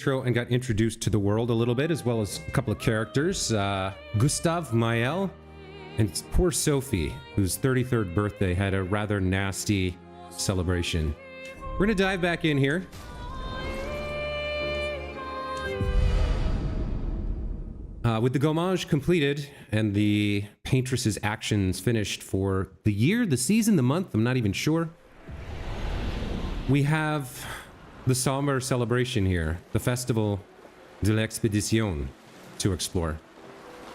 intro and got introduced to the world a little bit, as well as a couple of characters. Gustav, Mael, and poor Sophie, whose 33rd birthday had a rather nasty celebration. We're gonna dive back in here. With the gommage completed and the paintress's actions finished for the year, the season, the month, I'm not even sure. We have the somber celebration here, the Festival de l'Expédition, to explore.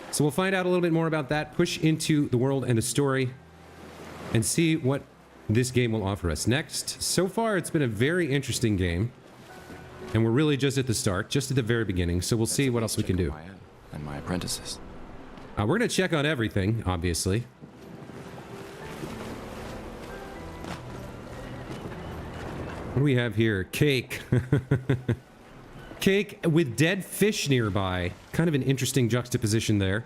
So we'll find out a little bit more about that, push into the world and the story, and see what this game will offer us next. So far, it's been a very interesting game, and we're really just at the start, just at the very beginning, so we'll see what else we can do. And my apprentices. We're going to check on everything, obviously. What do we have here? Cake. Cake with dead fish nearby. Kind of an interesting juxtaposition there.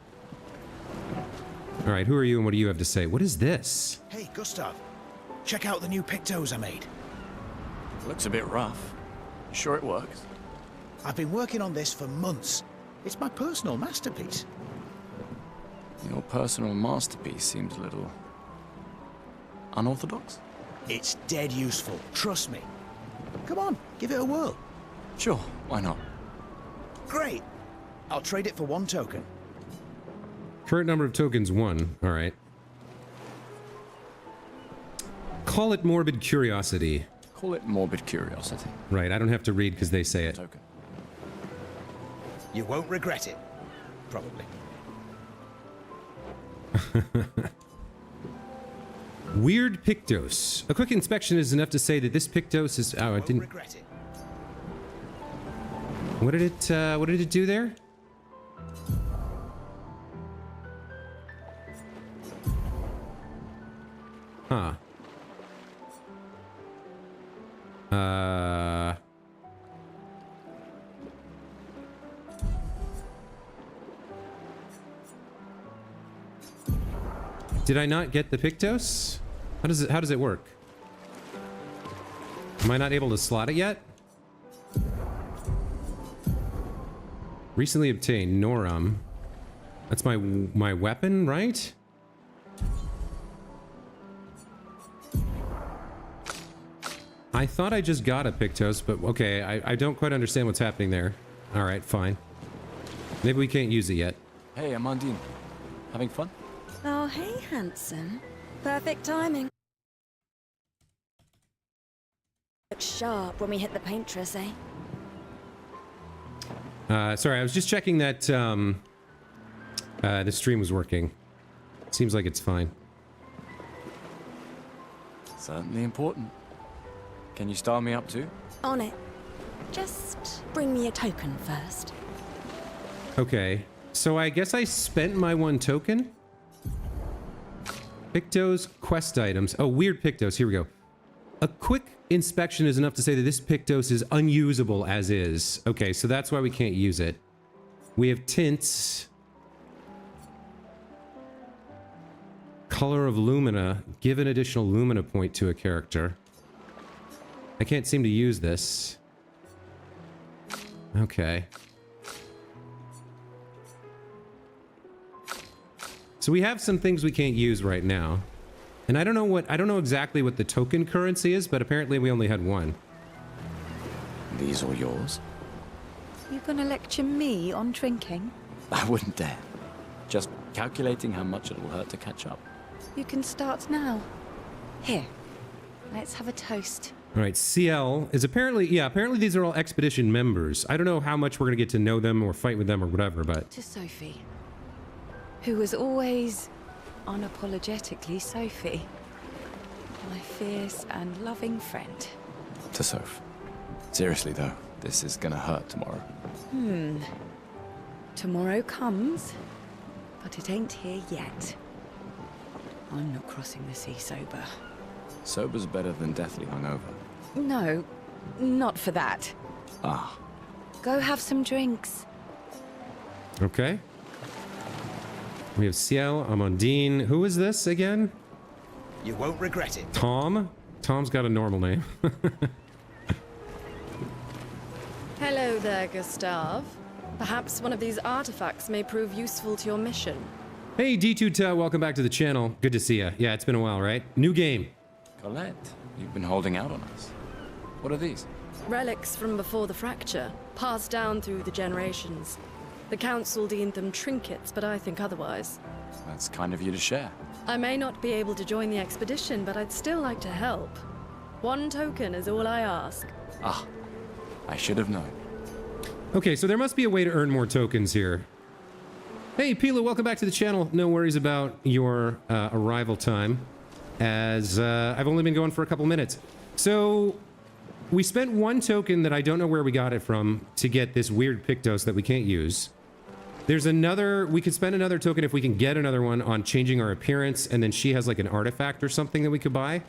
All right, who are you and what do you have to say? What is this? Hey, Gustav. Check out the new pictos I made. Looks a bit rough. You sure it works? I've been working on this for months. It's my personal masterpiece. Your personal masterpiece seems a little unorthodox. It's dead useful, trust me. Come on, give it a whirl. Sure, why not? Great. I'll trade it for 1 token. Current number of tokens, 1. All right. Call it morbid curiosity. Call it morbid curiosity. Right, I don't have to read because they say it. Token. You won't regret it. Probably. Weird Pictos. A quick inspection is enough to say that this Pictos is... Oh, I didn't... Regret it. What did it do there? Huh. Did I not get the Pictos? How does it work? Am I not able to slot it yet? Recently obtained Norum. That's my weapon, right? I thought I just got a Pictos, but okay, I don't quite understand what's happening there. All right, fine. Maybe we can't use it yet. Hey, Amandine. Having fun? Oh, hey, handsome. Perfect timing. Look sharp when we hit the paintress, eh? Sorry, I was just checking that the stream was working. Seems like it's fine. Certainly important. Can you style me up too? On it. Just bring me a token first. Okay, so I guess I spent my 1 token? Pictos, quest items. Oh, weird Pictos. Here we go. A quick inspection is enough to say that this Pictos is unusable as is. Okay, so that's why we can't use it. We have tints. Color of Lumina. Give an additional Lumina point to a character. I can't seem to use this. Okay. So we have some things we can't use right now. And I don't know exactly what the token currency is, but apparently we only had 1. These are yours? You gonna lecture me on drinking? I wouldn't dare. Just calculating how much it will hurt to catch up. You can start now. Here, let's have a toast. All right, CL is apparently these are all expedition members. I don't know how much we're gonna get to know them or fight with them or whatever, but... To Sophie, who was always unapologetically Sophie. My fierce and loving friend. To Soph. Seriously though, this is gonna hurt tomorrow. Tomorrow comes, but it ain't here yet. I'm not crossing the sea sober. Sober's better than deathly hungover. No, not for that. Ah. Go have some drinks. Okay. We have Ciel, Amandine. Who is this again? You won't regret it. Tom? Tom's got a normal name. Hello, Hello there, Gustav. Perhaps one of these artifacts may prove useful to your mission. Hey, D2, welcome back to the channel. Good to see you. Yeah, it's been a while, right? New game. Colette, you've been holding out on us. What are these? Relics from before the fracture, passed down through the generations. The council deemed them trinkets, but I think otherwise. That's kind of you to share. I may not be able to join the expedition, but I'd still like to help. 1 token is all I ask. Ah, I should have known. Okay, so there must be a way to earn more tokens here. Hey, Pila, welcome back to the channel. No worries about your arrival time, as I've only been going for a couple minutes. So, we spent 1 token that I don't know where we got it from to get this weird Pictos that we can't use. There's another, we could spend another token if we can get another one on changing our appearance, and then she has like an artifact or something that we could buy.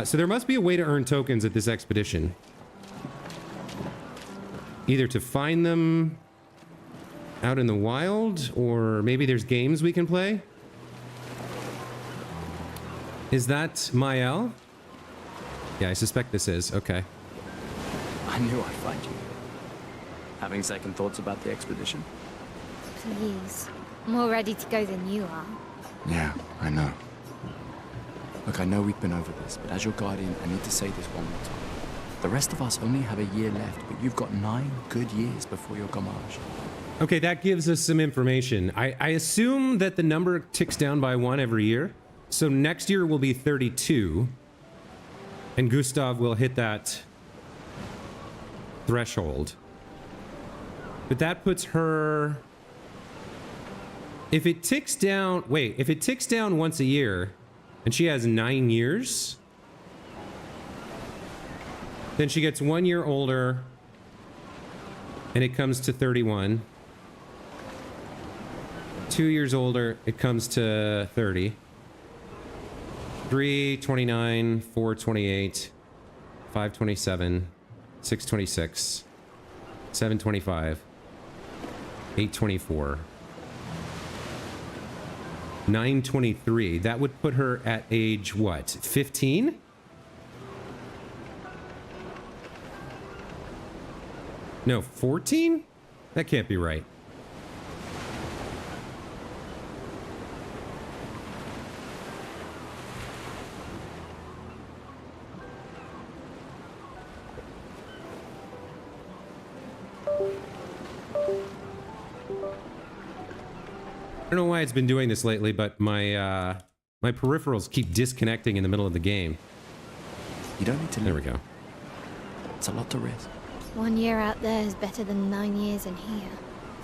So there must be a way to earn tokens at this expedition. Either to find them out in the wild, or maybe there's games we can play. Is that Mael? Yeah, I suspect this is. Okay. I knew I'd find you. Having second thoughts about the expedition? Please. More ready to go than you are. Yeah, I know. Look, I know we've been over this, but as your guardian, I need to say this one more time. The rest of us only have a year left, but you've got 9 good years before your gommage. Okay, that gives us some information. I assume that the number ticks down by 1 every year. So next year will be 32. And Gustav will hit that threshold. But that puts her... If it ticks down... Wait, if it ticks down once a year, and she has 9 years, then she gets 1 year older, and it comes to 31. 2 years older, it comes to 30. 3, 29, 4, 28, 5, 27, 6, 26, 7, 25, 8, 24, 9, 23. That would put her at age, what, 15? No, 14? That can't be right. I don't know why it's been doing this lately, but my my peripherals keep disconnecting in the middle of the game. You don't need to. There we go. It's a lot to risk. 1 year out there is better than 9 years in here.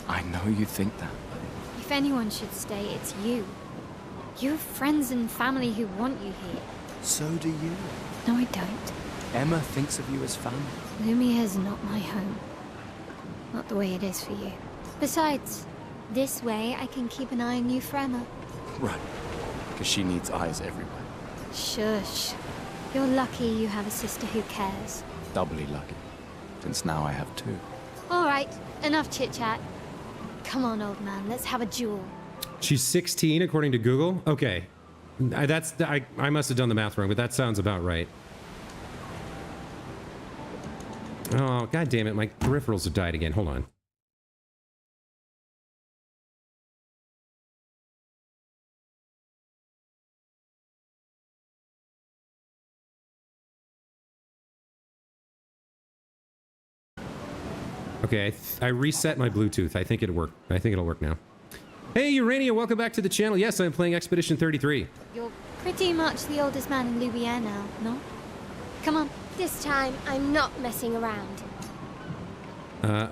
I know you think that. If anyone should stay, it's you. You have friends and family who want you here. So do you. No, I don't. Emma thinks of you as family. Lumia's not my home. Not the way it is for you. Besides, this way I can keep an eye on you for Emma. Right. Because she needs eyes everywhere. Shush. You're lucky you have a sister who cares. Doubly lucky. Since now I have 2. All right, enough chit-chat. Come on, old man, let's have a duel. She's 16 according to Google. Okay, I must have done the math wrong, but that sounds about right. Oh, god damn it, my peripherals have died again. Hold on. Okay, I reset my Bluetooth. I think it'll work. I think it'll work now. Hey, Urania, welcome back to the channel. Yes, I'm playing Expedition 33. You're pretty much the oldest man in Louvier now, no? Come on. This time, I'm not messing around.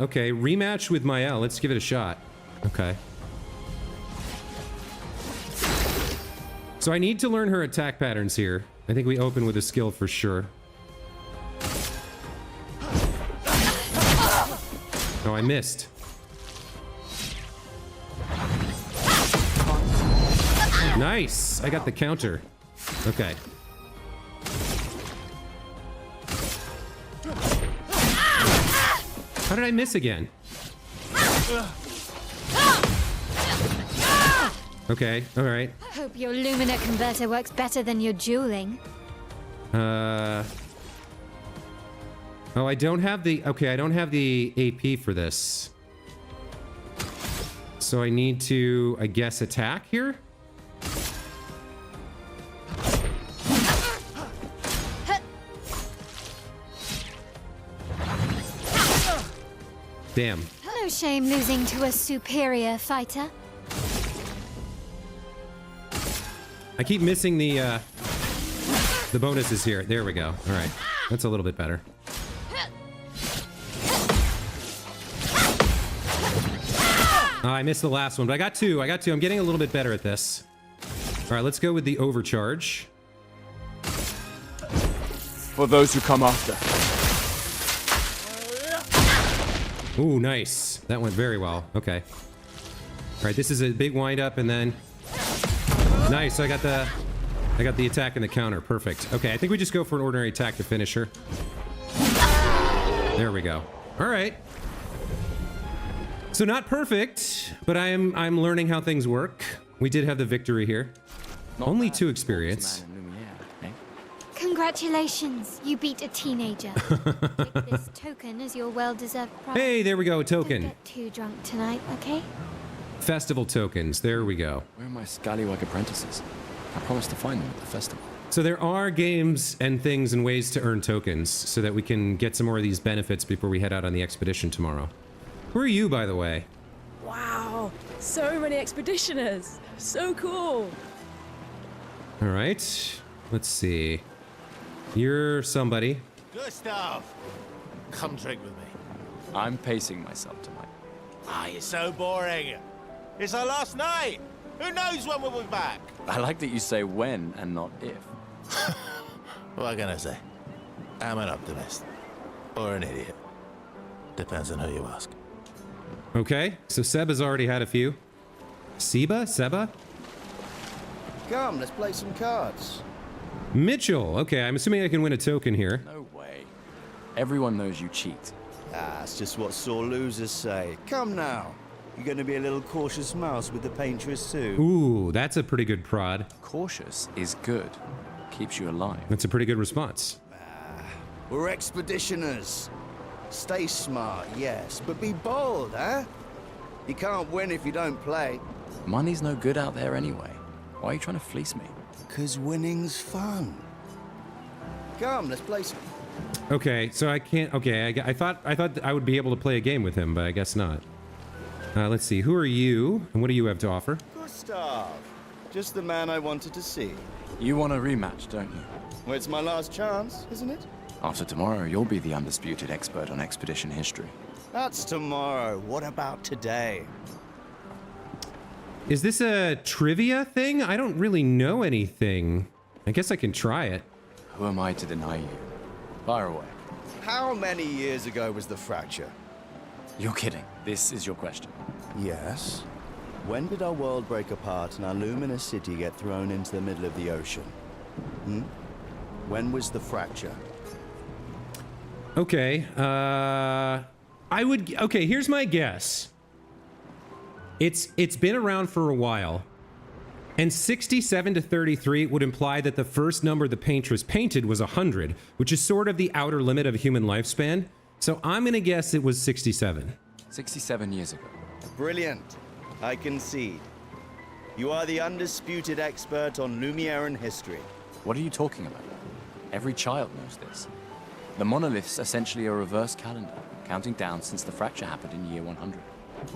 Okay, rematch with Mael. Let's give it a shot. Okay. So I need to learn her attack patterns here. I think we open with a skill for sure. Oh, I missed. Nice! I got the counter. Okay. How did I miss again? Okay, alright. Hope your Lumina converter works better than your dueling. Oh, I don't have the... Okay, I don't have the AP for this. So I need to, I guess, attack here? Damn. No shame losing to a superior fighter. I keep missing the bonuses here. There we go. All right. That's a little bit better. Oh, I missed the last one, but I got two. I'm getting a little bit better at this. All right, let's go with the overcharge. For those who come after. Ooh, nice. That went very well. Okay. All right, this is a big wind up, and then nice. I got the attack and the counter. Perfect. Okay, I think we just go for an ordinary attack to finish her. There we go. All right. So not perfect, but I'm learning how things work. We did have the victory here. Only 2 experience. Congratulations, you beat a teenager. Take this token as your well-deserved prize. Hey, there we go, a Don't token. get too drunk tonight, okay? Festival tokens. There we go. Where are my scallywag apprentices? I promised to find them at the festival. So there are games and things and ways to earn tokens so that we can get some more of these benefits before we head out on the expedition tomorrow. Who are you, by the way? Wow, so many expeditioners. So cool. All right. Let's see. You're somebody. Gustav, come drink with me. I'm pacing myself tonight. Ah, you're so boring. It's our last night. Who knows when we'll be back? I like that you say when and not if. What can I say? I'm an optimist. Or an idiot. Depends on who you ask. Okay, so Seb has already had a few. Seba? Come, let's play some cards. Mitchell. Okay, I'm assuming I can win a token here. No way. Everyone knows you cheat. Ah, it's just what sore losers say. Come now. You're going to be a little cautious mouse with the paintress too. Ooh, that's a pretty good prod. Cautious is good. Keeps you alive. That's a pretty good response. We're expeditioners. Stay smart, yes, but be bold, huh? You can't win if you don't play. Money's no good out there anyway. Why are you trying to fleece me? 'Cause winning's fun. Come, let's play some... Okay, so I can't. Okay, I thought I would be able to play a game with him, but I guess not. Let's see. Who are you, and what do you have to offer? Gustav. Just the man I wanted to see. You want a rematch, don't you? Well, it's my last chance, isn't it? After tomorrow, you'll be the undisputed expert on expedition history. That's tomorrow. What about today? Is this a trivia thing? I don't really know anything. I guess I can try it. Who am I to deny you? Fire away. How many years ago was the fracture? You're kidding. This is your question. Yes. When did our world break apart and our luminous city get thrown into the middle of the ocean? When was the fracture? Okay, okay, here's my guess. It's been around for a while. And 67 to 33 would imply that the first number the paintress painted was 100, which is sort of the outer limit of human lifespan. So I'm gonna guess it was 67. 67 years ago. Brilliant. I concede. You are the undisputed expert on Lumiere history. What are you talking about? Every child knows this. The monolith's essentially a reverse calendar, counting down since the fracture happened in year 100.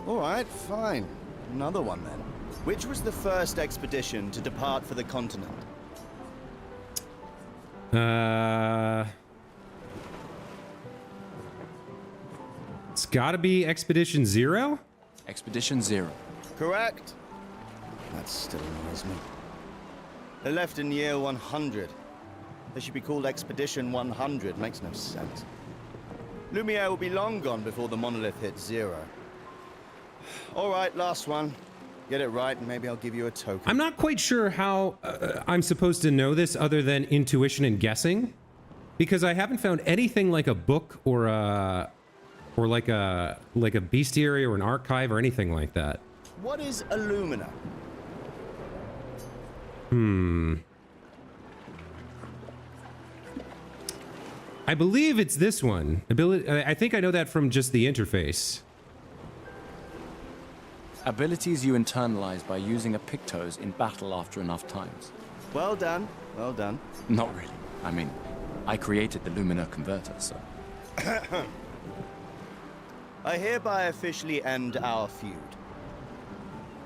All right, fine. Another one then. Which was the first expedition to depart for the continent? It's gotta be Expedition 0? Expedition 0. Correct. That still annoys me. They left in year 100. They should be called Expedition 100. Makes no sense. Lumiere will be long gone before the monolith hits 0. All right, last one. Get it right, and maybe I'll give you a token. I'm not quite sure how I'm supposed to know this other than intuition and guessing, because I haven't found anything like a book or like a bestiary or an archive or anything like that. What is Illumina? I believe it's this one. I think I know that from just the interface. Abilities you internalize by using a Pictos in battle after enough times. Well done, well done. Not really. I mean, I created the Lumina converter, so... I hereby officially end our feud.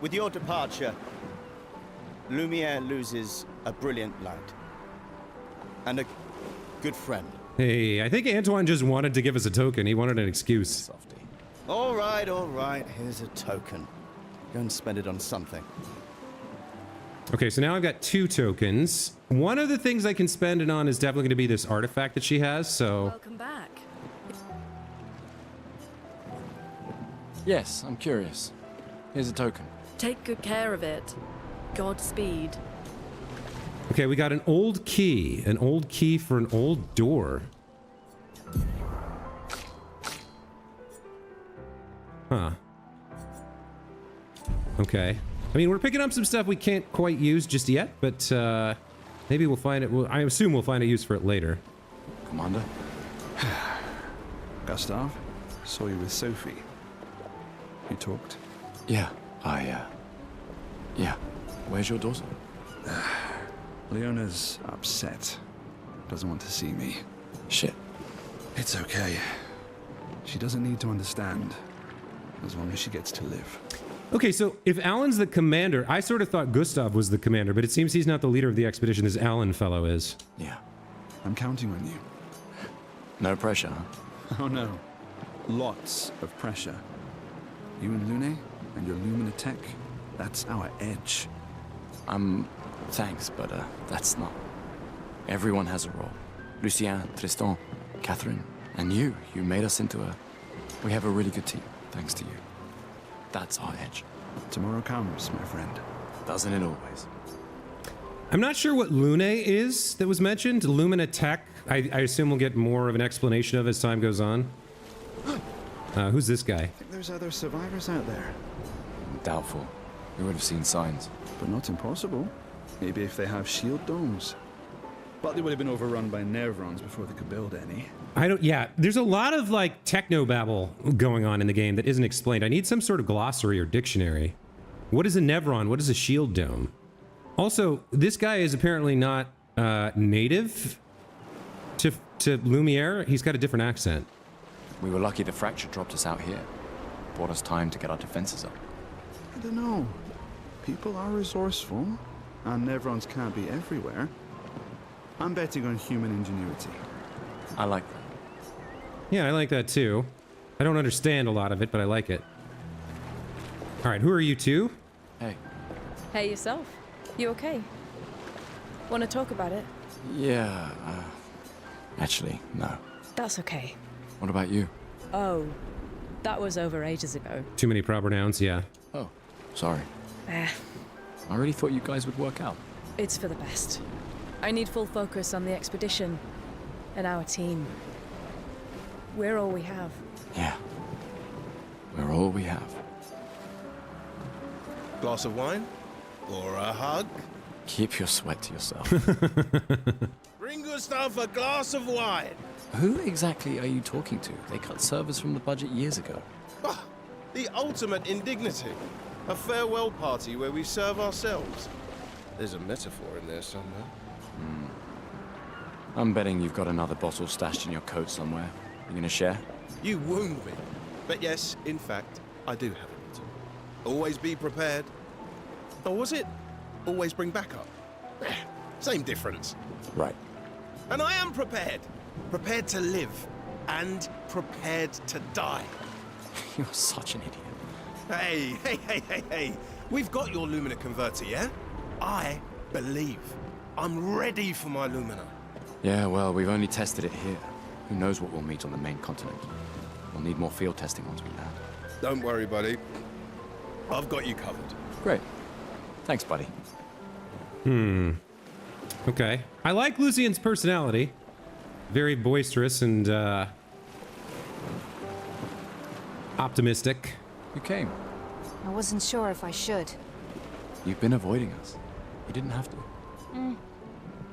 With your departure, Lumiere loses a brilliant light. And a good friend. Hey, I think Antoine just wanted to give us a token. He wanted an excuse. Softy. All right, here's a token. Go and spend it on something. Okay, so now I've got 2 tokens. One of the things I can spend it on is definitely going to be this artifact that she has, so... Welcome back. Yes, I'm curious. Here's a token. Take good care of it. Godspeed. Okay, we got an old key. An old key for an old door. Huh. Okay. I mean, we're picking up some stuff we can't quite use just yet, but maybe we'll find it. I assume we'll find a use for it later. Commander? Gustav, saw you with Sophie. You talked? Yeah, yeah. Where's your daughter? Leona's upset. Doesn't want to see me. Shit. It's okay. She doesn't need to understand, as long as she gets to live. Okay, so if Alan's the commander, I sort of thought Gustav was the commander, but it seems he's not the leader of the expedition, this Alan fellow is. Yeah. I'm counting on you. No pressure, huh? Oh no. Lots of pressure. You and Lune, and your Lumina tech, that's our edge. Thanks, but that's not. Everyone has a role. Lucien, Tristan, Catherine, and you. You made us into a... We have a really good team, thanks to you. That's our edge. Tomorrow comes, my friend. Doesn't it always? I'm not sure what Lune is that was mentioned. Lumina Tech. I assume we'll get more of an explanation of as time goes on. Who's this guy? I think there's other survivors out there. Doubtful. We would have seen signs. But not impossible. Maybe if they have shield domes. But they would have been overrun by Nevrons before they could build any. Yeah, there's a lot of like technobabble going on in the game that isn't explained. I need some sort of glossary or dictionary. What is a Nevron? What is a shield dome? Also, this guy is apparently not native to Lumiere. He's got a different accent. We were lucky the fracture dropped us out here. Bought us time to get our defenses up. I don't know. People are resourceful, and Nevrons can't be everywhere. I'm betting on human ingenuity. I like that. Yeah, I like that too. I don't understand a lot of it, but I like it. All right, who are you two? Hey. Hey yourself. You okay? Want to talk about it? Yeah, actually, no. That's okay. What about you? Oh, that was over ages ago. Too many proper nouns, yeah. Oh, sorry. Eh, I really thought you guys would work out. it's for the best. I need full focus on the expedition and our team. We're all we have. Yeah. We're all we have. Glass of wine? Or a hug? Keep your sweat to yourself. Bring Gustav a glass of wine! Who exactly are you talking to? They cut servers from the budget years ago. Ah, the ultimate indignity. A farewell party where we serve ourselves. There's a metaphor in there somewhere. I'm betting you've got another bottle stashed in your coat somewhere. You gonna share? You wound me. But yes, in fact, I do have a bottle. Always be prepared. Or was it always bring backup? Same difference. Right. And I am prepared. Prepared to live. And prepared to die. You're such an idiot. Hey. We've got your Lumina converter, yeah? I believe. I'm ready for my Lumina. Yeah, well, we've only tested it here. Who knows what we'll meet on the main continent? We'll need more field testing once we land. Don't worry, buddy. I've got you covered. Great. Thanks, buddy. Okay. I like Lucien's personality. Very boisterous and optimistic. You came. I wasn't sure if I should. You've been avoiding us. You didn't have to.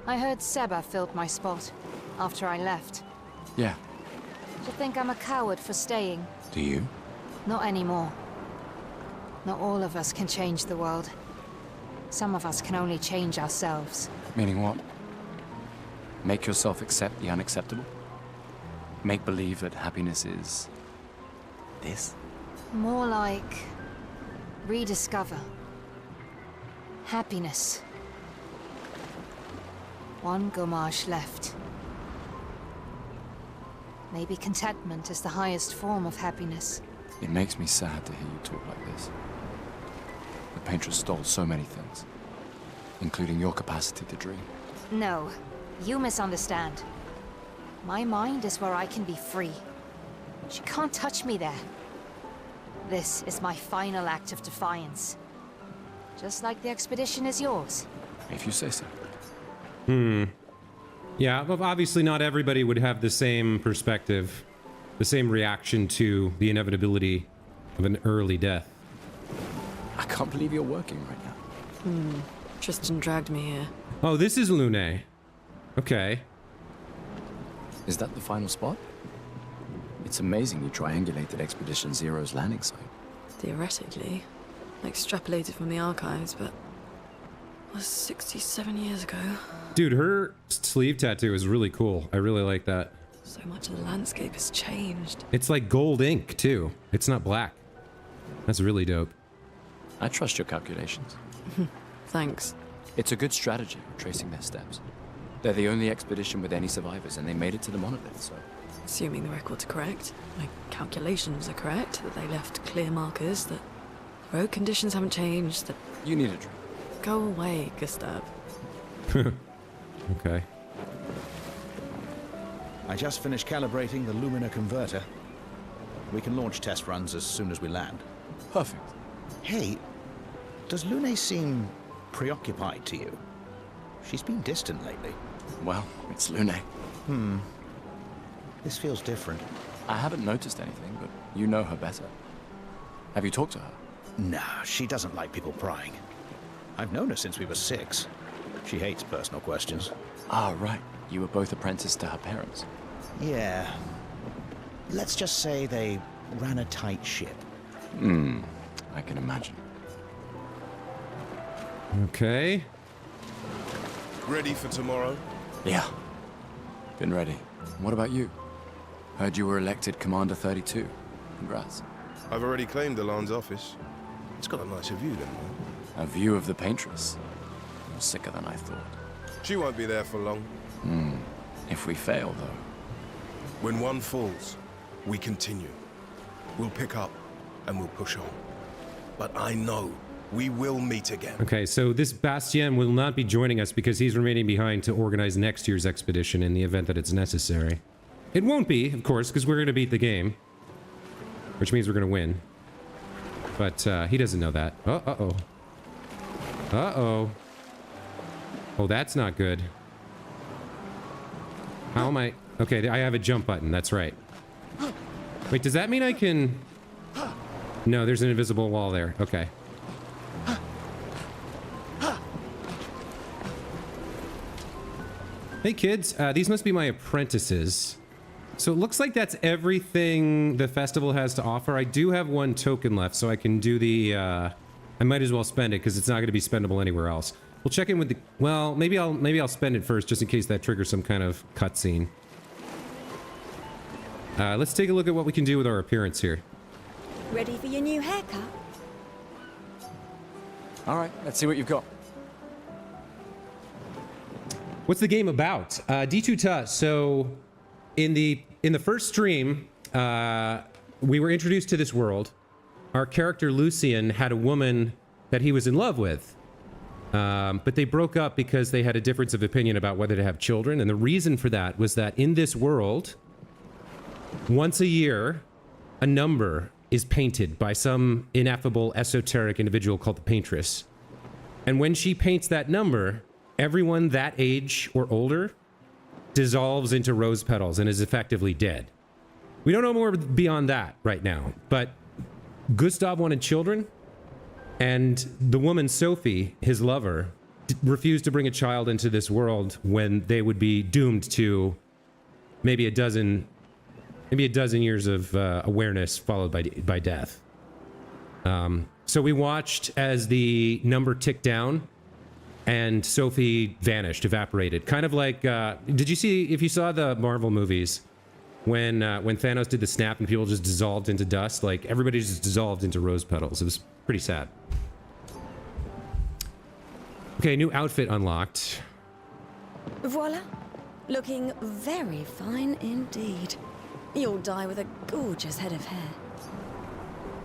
I heard Seba filled my spot after I left. Yeah. Do you think I'm a coward for staying? Do you? Not anymore. Not all of us can change the world. Some of us can only change ourselves. Meaning what? Make yourself accept the unacceptable? Make believe that happiness is... this? More like... rediscover. Happiness. One Gomage left. Maybe contentment is the highest form of happiness. It makes me sad to hear you talk like this. The Paintress stole so many things, including your capacity to dream. No, you misunderstand. My mind is where I can be free. She can't touch me there. This is my final act of defiance. Just like the expedition is yours. If you say so. Yeah, but obviously not everybody would have the same perspective, the same reaction to the inevitability of an early death. I can't believe you're working right now. Tristan dragged me here. Oh, this is Lune. Okay. Is that the final spot? It's amazing you triangulated Expedition Zero's landing site. Theoretically. Extrapolated from the archives, but... was 67 years ago. Dude, her sleeve tattoo is really cool. I really like that. So much of the landscape has changed. It's like gold ink, too. It's not black. That's really dope. I trust your calculations. Thanks. It's a good strategy, tracing their steps. They're the only expedition with any survivors, and they made it to the monolith, so... Assuming the records are correct, my calculations are correct, that they left clear markers, that road conditions haven't changed, that... You need a drink. Go away, Gustav. Okay. I just finished calibrating the Lumina converter. We can launch test runs as soon as we land. Perfect. Hey, does Lune seem preoccupied to you? She's been distant lately. Well, it's Lune. This feels different. I haven't noticed anything, but you know her better. Have you talked to her? Nah, she doesn't like people prying. I've known her since we were 6. She hates personal questions. Ah, right. You were both apprenticed to her parents. Yeah. Let's just say they ran a tight ship. I can imagine. Okay. Ready for tomorrow? Yeah. Been ready. What about you? Heard you were elected Commander 32. Congrats. I've already claimed Alon's office. It's got a nicer view than mine. A view of the Paintress. Sicker than I thought. She won't be there for long. If we fail, though. When one falls, we continue. We'll pick up and we'll push on. But I know we will meet again. Okay, so this Bastien will not be joining us because he's remaining behind to organize next year's expedition in the event that it's necessary. It won't be, of course, because we're going to beat the game. Which means we're going to win. But he doesn't know that. Uh-oh. Uh-oh. Oh, that's not good. How am I... Okay, I have a jump button. That's right. Wait, does that mean I can... No, there's an invisible wall there. Okay. Hey, kids. These must be my apprentices. So it looks like that's everything the festival has to offer. I do have one token left, so I can do the... I might as well spend it, because it's not going to be spendable anywhere else. We'll check in with the... Well, maybe I'll spend it first, just in case that triggers some kind of cutscene. Let's take a look at what we can do with our appearance here. Ready for your new haircut? All right, let's see what you've got. What's the game about? D2Ta. So, in the first stream, we were introduced to this world. Our character Lucien had a woman that he was in love with. But they broke up because they had a difference of opinion about whether to have children. And the reason for that was that in this world, once a year, a number is painted by some ineffable, esoteric individual called the Paintress. And when she paints that number, everyone that age or older dissolves into rose petals and is effectively dead. We don't know more beyond that right now, but Gustav wanted children, and the woman Sophie, his lover, refused to bring a child into this world when they would be doomed to maybe a dozen years of awareness followed by death. So we watched as the number ticked down, and Sophie vanished, evaporated. Kind of like, if you saw the Marvel movies, when Thanos did the snap and people just dissolved into dust, like everybody just dissolved into rose petals. It was pretty sad. Okay, new outfit unlocked. Voila. Looking very fine indeed. You'll die with a gorgeous head of hair.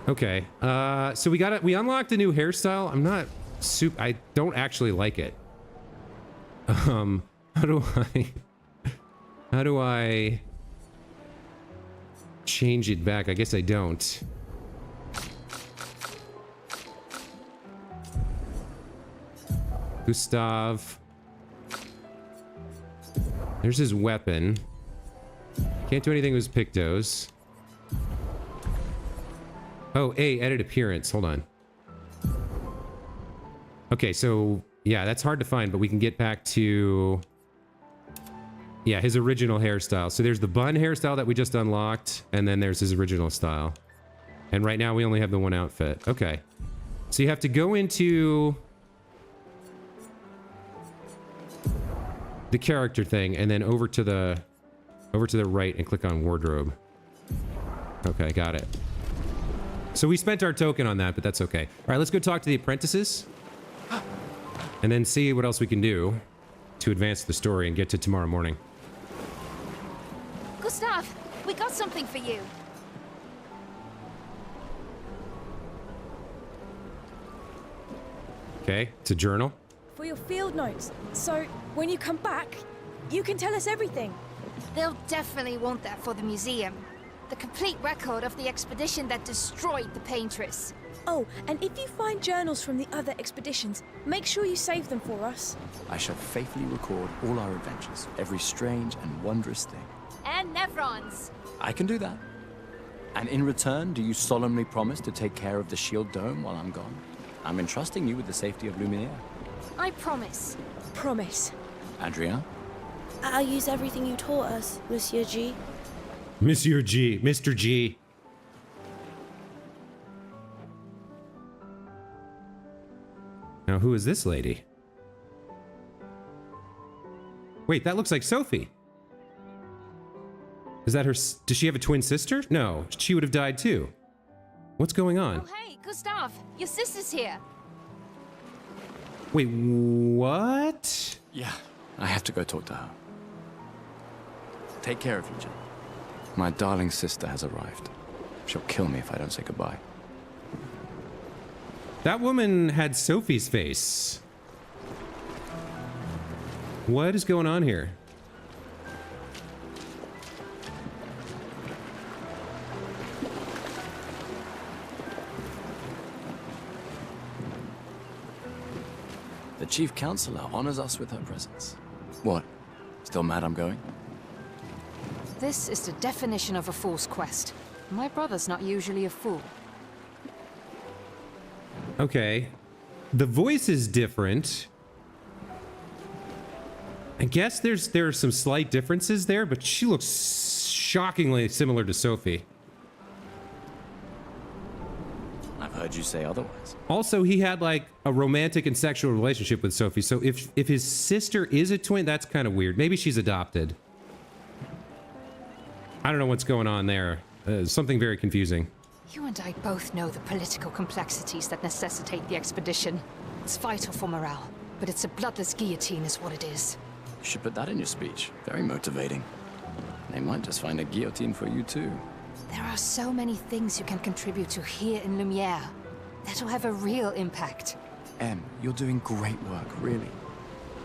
Okay, so we unlocked a new hairstyle. I'm not I don't actually like it. How do I change it back? I guess I don't. Gustav. There's his weapon. Can't do anything with his pictos. Oh, edit appearance. Hold on. Okay, so yeah, that's hard to find, but we can get back to his original hairstyle. So there's the bun hairstyle that we just unlocked, and then there's his original style. And right now we only have the one outfit. Okay. So you have to go into the character thing and then over to the right and click on wardrobe. Okay, got it. So we spent our token on that, but that's okay. All right, let's go talk to the apprentices and then see what else we can do to advance the story and get to tomorrow morning. Gustav, we got something for you. Okay, it's a journal. For your field notes. So, when you come back, you can tell us everything. They'll definitely want that for the museum. The complete record of the expedition that destroyed the Paintress. Oh, and if you find journals from the other expeditions, make sure you save them for us. I shall faithfully record all our adventures, every strange and wondrous thing. And Nevrons. I can do that. And in return, do you solemnly promise to take care of the shield dome while I'm gone? I'm entrusting you with the safety of Lumiere. I promise. Promise. Adrien? I'll use everything you taught us, Monsieur G. Monsieur G. Mr. G. Now, who is this lady? Wait, that looks like Sophie. Is that her? Does she have a twin sister? No, she would have died too. What's going on? Oh, hey, Gustav, your sister's here. Wait, what? Yeah, I have to go talk to her. Take care of you, Jen. My darling sister has arrived. She'll kill me if I don't say goodbye. That woman had Sophie's face. What is going on here? The Chief Counselor honors us with her presence. What? Still mad I'm going? This is the definition of a fool's quest. My brother's not usually a fool. Okay. The voice is different. I guess there are some slight differences there, but she looks shockingly similar to Sophie. I've heard you say otherwise. Also, he had like a romantic and sexual relationship with Sophie, so if his sister is a twin, that's kind of weird. Maybe she's adopted. I don't know what's going on there. Something very confusing. You and I both know the political complexities that necessitate the expedition. It's vital for morale, but it's a bloodless guillotine is what it is. You should put that in your speech. Very motivating. They might just find a guillotine for you too. There are so many things you can contribute to here in Lumiere. That'll have a real impact. Em, you're doing great work, really.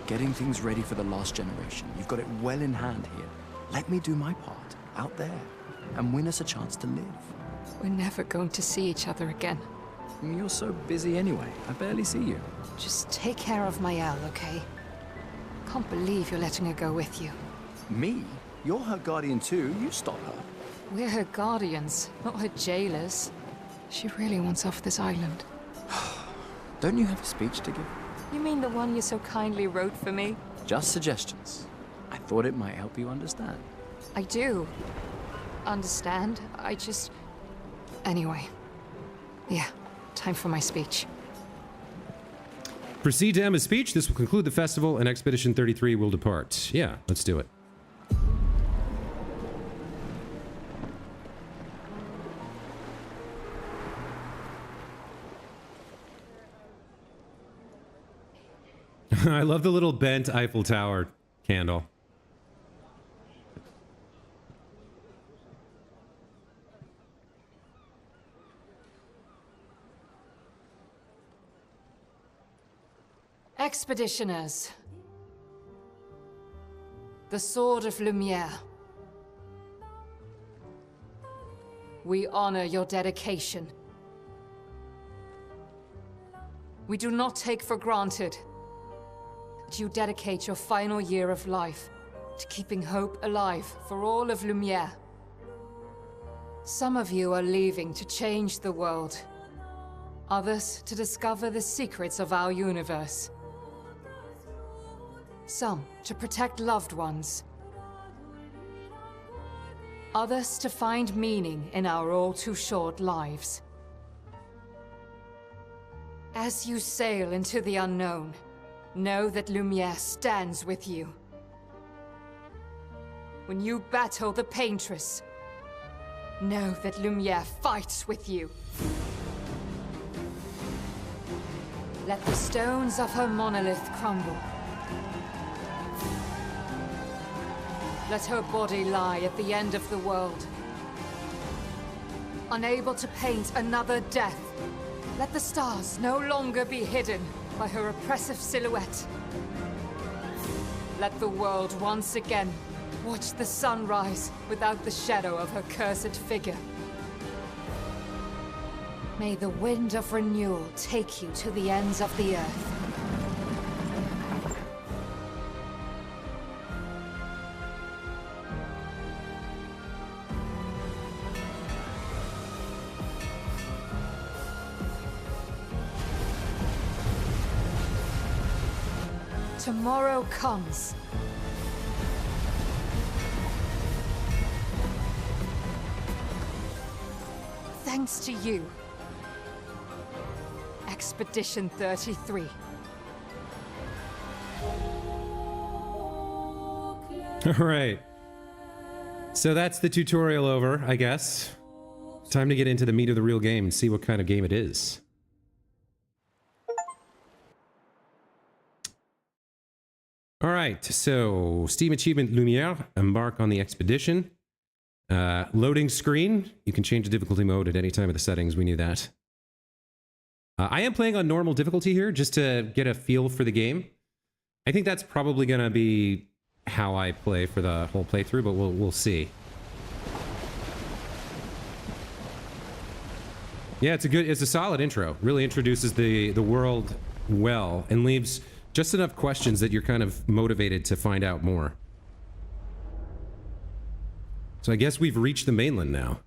Getting things ready for the last generation. You've got it well in hand here. Let me do my part, out there, and win us a chance to live. We're never going to see each other again. You're so busy anyway. I barely see you. Just take care of Maëlle, okay? Can't believe you're letting her go with you. Me? You're her guardian too. You stop her. We're her guardians, not her jailers. She really wants off this island. Don't you have a speech to give? You mean the one you so kindly wrote for me? Just suggestions. I thought it might help you understand. I do understand. I just... Anyway. Yeah, time for my speech. Proceed to Emma's speech. This will conclude the festival, and Expedition 33 will depart. Yeah, let's do it. I love the little bent Eiffel Tower candle. Expeditioners. The Sword of Lumiere. We honor your dedication. We do not take for granted that you dedicate your final year of life to keeping hope alive for all of Lumiere. Some of you are leaving to change the world. Others to discover the secrets of our universe. Some to protect loved ones. Others to find meaning in our all-too-short lives. As you sail into the unknown, know that Lumiere stands with you. When you battle the Paintress, know that Lumiere fights with you. Let the stones of her monolith crumble. Let her body lie at the end of the world. Unable to paint another death, let the stars no longer be hidden by her oppressive silhouette. Let the world once again watch the sun rise without the shadow of her cursed figure. May the wind of renewal take you to the ends of the earth. Tomorrow comes. Thanks to you. Expedition 33. All right. So that's the tutorial over, I guess. Time to get into the meat of the real game and see what kind of game it is. All right, so Steam Achievement Lumiere, embark on the expedition. Loading screen. You can change the difficulty mode at any time of the settings. We knew that. I am playing on normal difficulty here just to get a feel for the game. I think that's probably going to be how I play for the whole playthrough, but we'll see. Yeah, it's a solid intro. Really introduces the world well and leaves just enough questions that you're kind of motivated to find out more. So I guess we've reached the mainland now.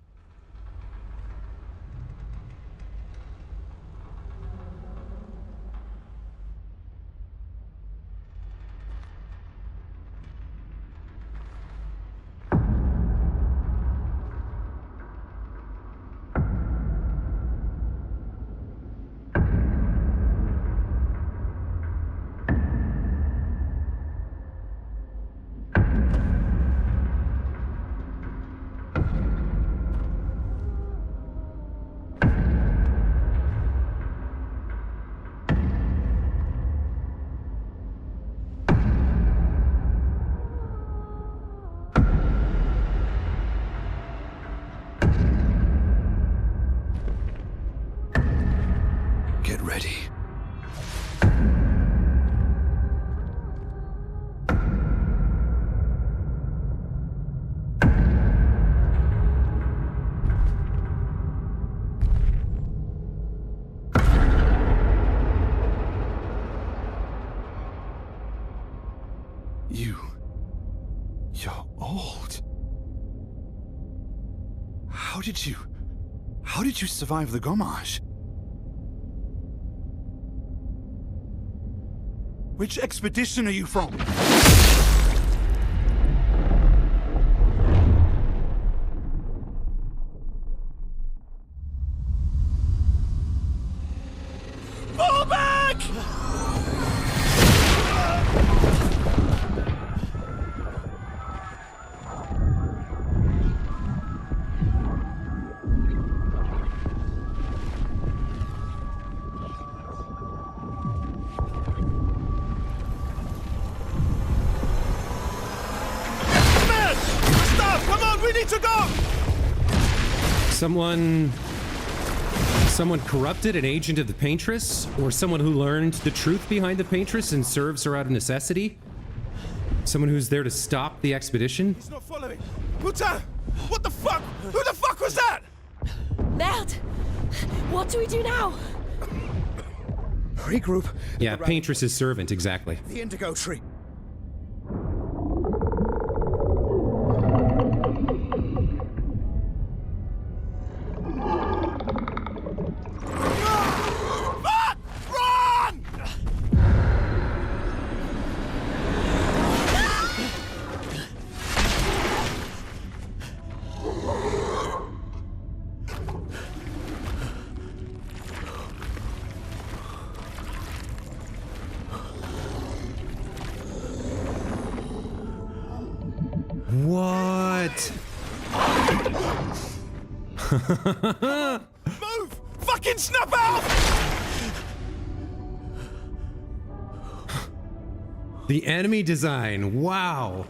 Get ready. You're old. How did you survive the Gommage? Which expedition are you from? to go! Someone corrupted, an agent of the Paintress, or someone who learned the truth behind the Paintress and serves her out of necessity? Someone who's there to stop the expedition? He's not following. Putain! What the fuck? Who the fuck was that? Merde! What do we do now? Regroup. Yeah, Paintress's servant, exactly. The indigo tree. Fuck! Run! What? Move! Fucking snap out! The enemy design, wow.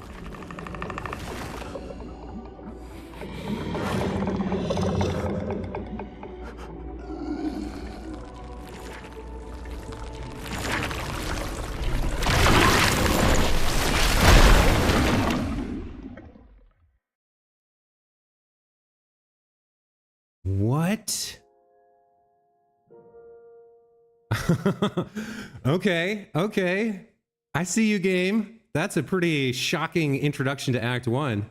What? Okay. I see you, game. That's a pretty shocking introduction to Act 1.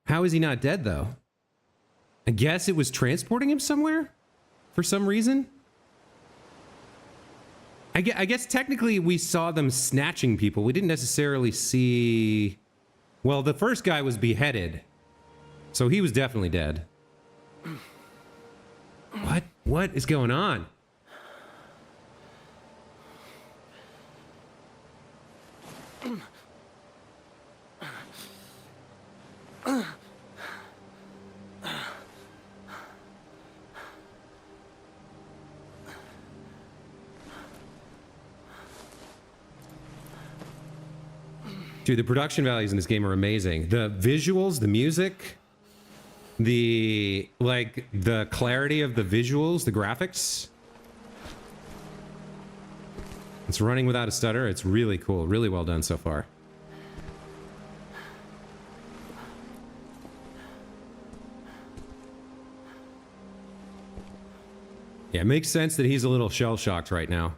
How is he not dead, though? I guess it was transporting him somewhere? For some reason? I guess technically we saw them snatching people. We didn't necessarily see... Well, the first guy was beheaded. So he was definitely dead. What is going on? Dude, the production values in this game are amazing. The visuals, the music, the clarity of the visuals, the graphics. It's running without a stutter. It's really cool. Really well done so far. Yeah, it makes sense that he's a little shell-shocked right now.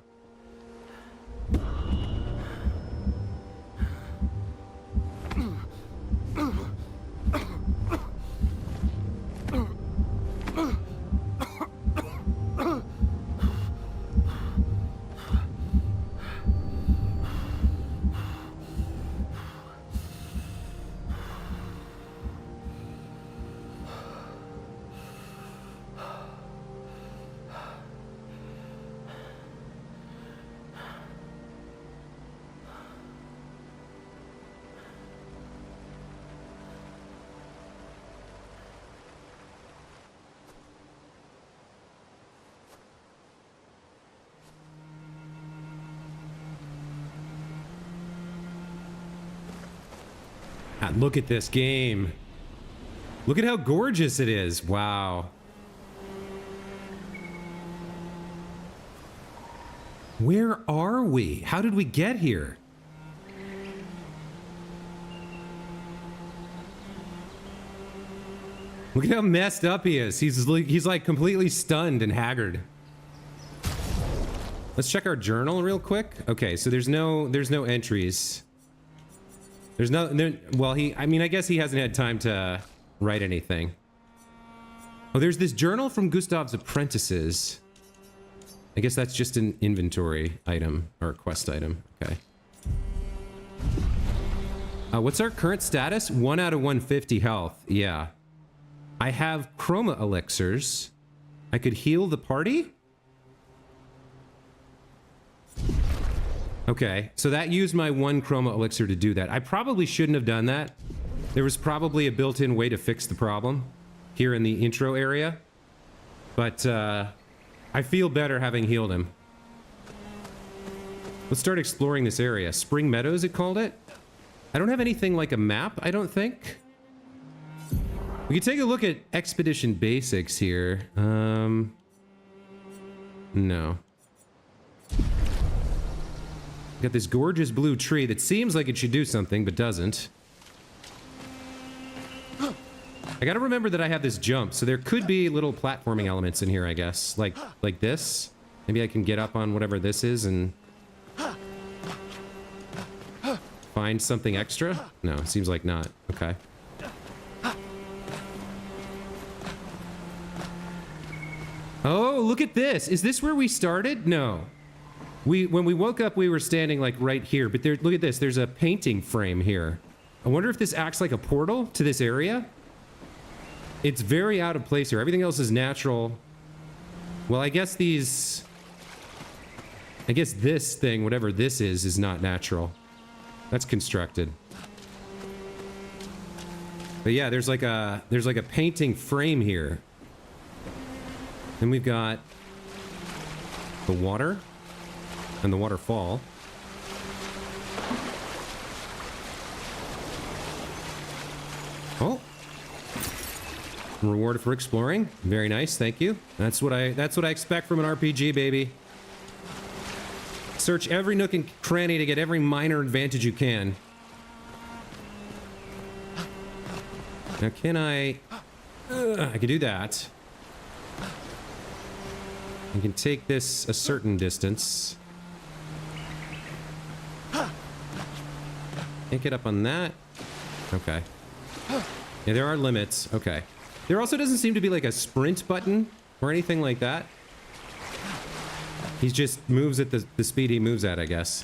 Look at this game. Look at how gorgeous it is. Wow. Where are we? How did we get here? Look at how messed up he is. He's like completely stunned and haggard. Let's check our journal real quick. Okay, so there's no entries. There's no, well, I guess he hasn't had time to write anything. Oh, there's this journal from Gustav's apprentices. I guess that's just an inventory item or a quest item. Okay. What's our current status? 1 out of 150 health. Yeah. I have chroma elixirs. I could heal the party? Okay, so that used my 1 chroma elixir to do that. I probably shouldn't have done that. There was probably a built-in way to fix the problem here in the intro area. But I feel better having healed him. Let's start exploring this area. Spring Meadows, it called it? I don't have anything like a map, I don't think. We can take a look at expedition basics here. No. Got this gorgeous blue tree that seems like it should do something, but doesn't. I gotta remember that I have this jump, so there could be little platforming elements in here, I guess. Like this. Maybe I can get up on whatever this is and find something extra? No, it seems like not. Okay. Oh, look at this. Is this where we started? No. When we woke up, we were standing like right here, but there, look at this. There's a painting frame here. I wonder if this acts like a portal to this area. It's very out of place here. Everything else is natural. Well, I guess this thing, whatever this is not natural. That's constructed. But yeah, there's like a painting frame here. Then we've got the water and the waterfall. Oh. Reward for exploring. Very nice, thank you. That's what I expect from an RPG, baby. Search every nook and cranny to get every minor advantage you can. Now can I can do that. I can take this a certain distance. Can't get up on that. Okay. Yeah, there are limits. Okay. There also doesn't seem to be like a sprint button or anything like that. He just moves at the speed he moves at, I guess.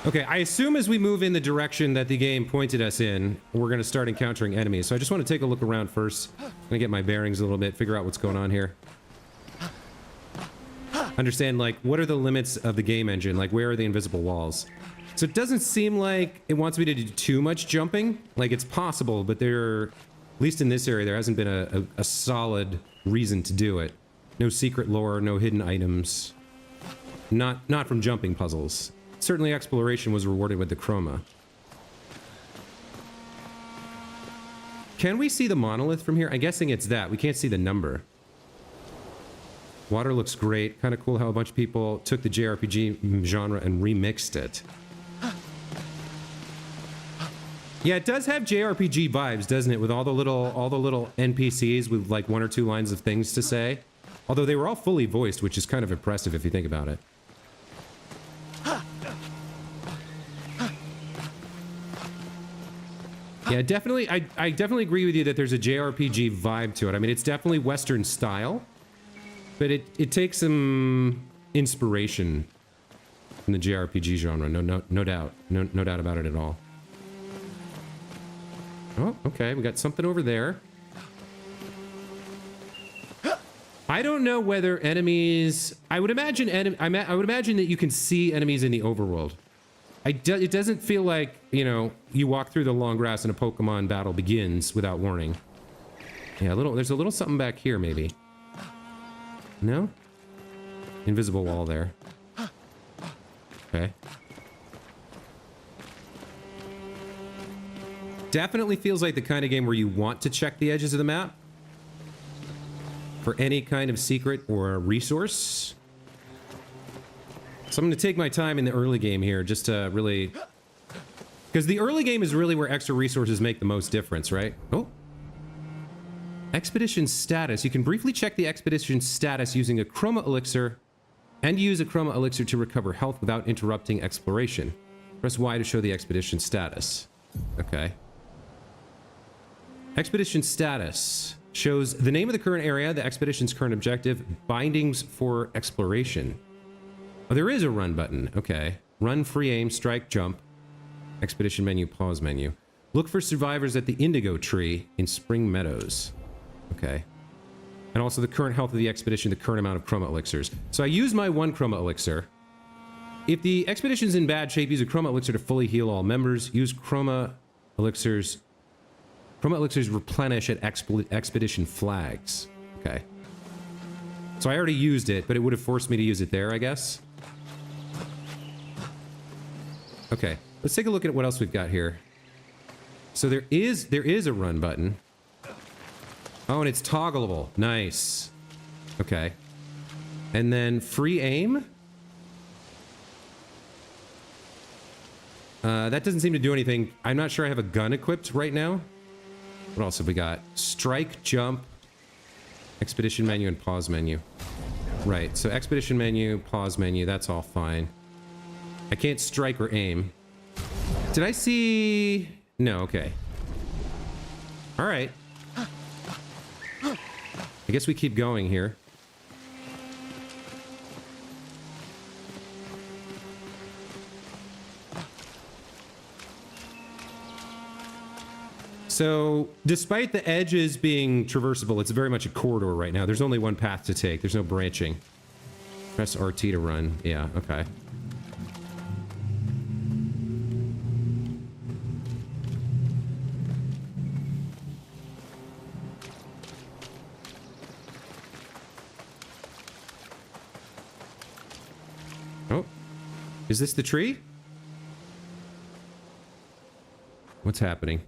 Okay, I assume as we move in the direction that the game pointed us in, we're going to start encountering enemies. So I just want to take a look around first. I'm going to get my bearings a little bit, figure out what's going on here. Understand, like, what are the limits of the game engine? Like, where are the invisible walls? So it doesn't seem like it wants me to do too much jumping. Like, it's possible, but there, at least in this area, there hasn't been a solid reason to do it. No secret lore, no hidden items. Not from jumping puzzles. Certainly exploration was rewarded with the chroma. Can we see the monolith from here? I'm guessing it's that. We can't see the number. Water looks great. Kind of cool how a bunch of people took the JRPG genre and remixed it. Yeah, it does have JRPG vibes, doesn't it? With all the little NPCs with like 1 or 2 lines of things to say. Although they were all fully voiced, which is kind of impressive if you think about it. Yeah, definitely. I definitely agree with you that there's a JRPG vibe to it. I mean, it's definitely Western style, but it takes some inspiration from the JRPG genre. No doubt. No doubt about it at all. Oh, okay. We got something over there. I don't know whether enemies. I would imagine I would imagine that you can see enemies in the overworld. It doesn't feel like, you know, you walk through the long grass and a Pokemon battle begins without warning. Yeah, there's a little something back here, maybe. No? Invisible wall there. Okay. Definitely feels like the kind of game where you want to check the edges of the map for any kind of secret or resource. So I'm going to take my time in the early game here just to really... Because the early game is really where extra resources make the most difference, right? Oh. Expedition status. You can briefly check the expedition status using a chroma elixir and use a chroma elixir to recover health without interrupting exploration. Press Y to show the expedition status. Okay. Expedition status shows the name of the current area, the expedition's current objective, bindings for exploration. Oh, there is a run button. Okay. Run, free aim, strike, jump. Expedition menu, pause menu. Look for survivors at the Indigo Tree in Spring Meadows. Okay. And also the current health of the expedition, the current amount of chroma elixirs. So I use my 1 chroma elixir. If the expedition's in bad shape, use a chroma elixir to fully heal all members. Use chroma elixirs. Chroma elixirs replenish at expedition flags. Okay. So I already used it, but it would have forced me to use it there, I guess. Okay, let's take a look at what else we've got here. So there is a run button. Oh, and it's toggleable. Nice. Okay. And then free aim. That doesn't seem to do anything. I'm not sure I have a gun equipped right now. What else have we got? Strike, jump, expedition menu, and pause menu. Right, so expedition menu, pause menu, that's all fine. I can't strike or aim. Did I see... No, okay. Alright. I guess we keep going here. So, despite the edges being traversable, it's very much a corridor right now. There's only one path to take. There's no branching. Press RT to run. Yeah, okay. Oh. Is this the tree? What's happening?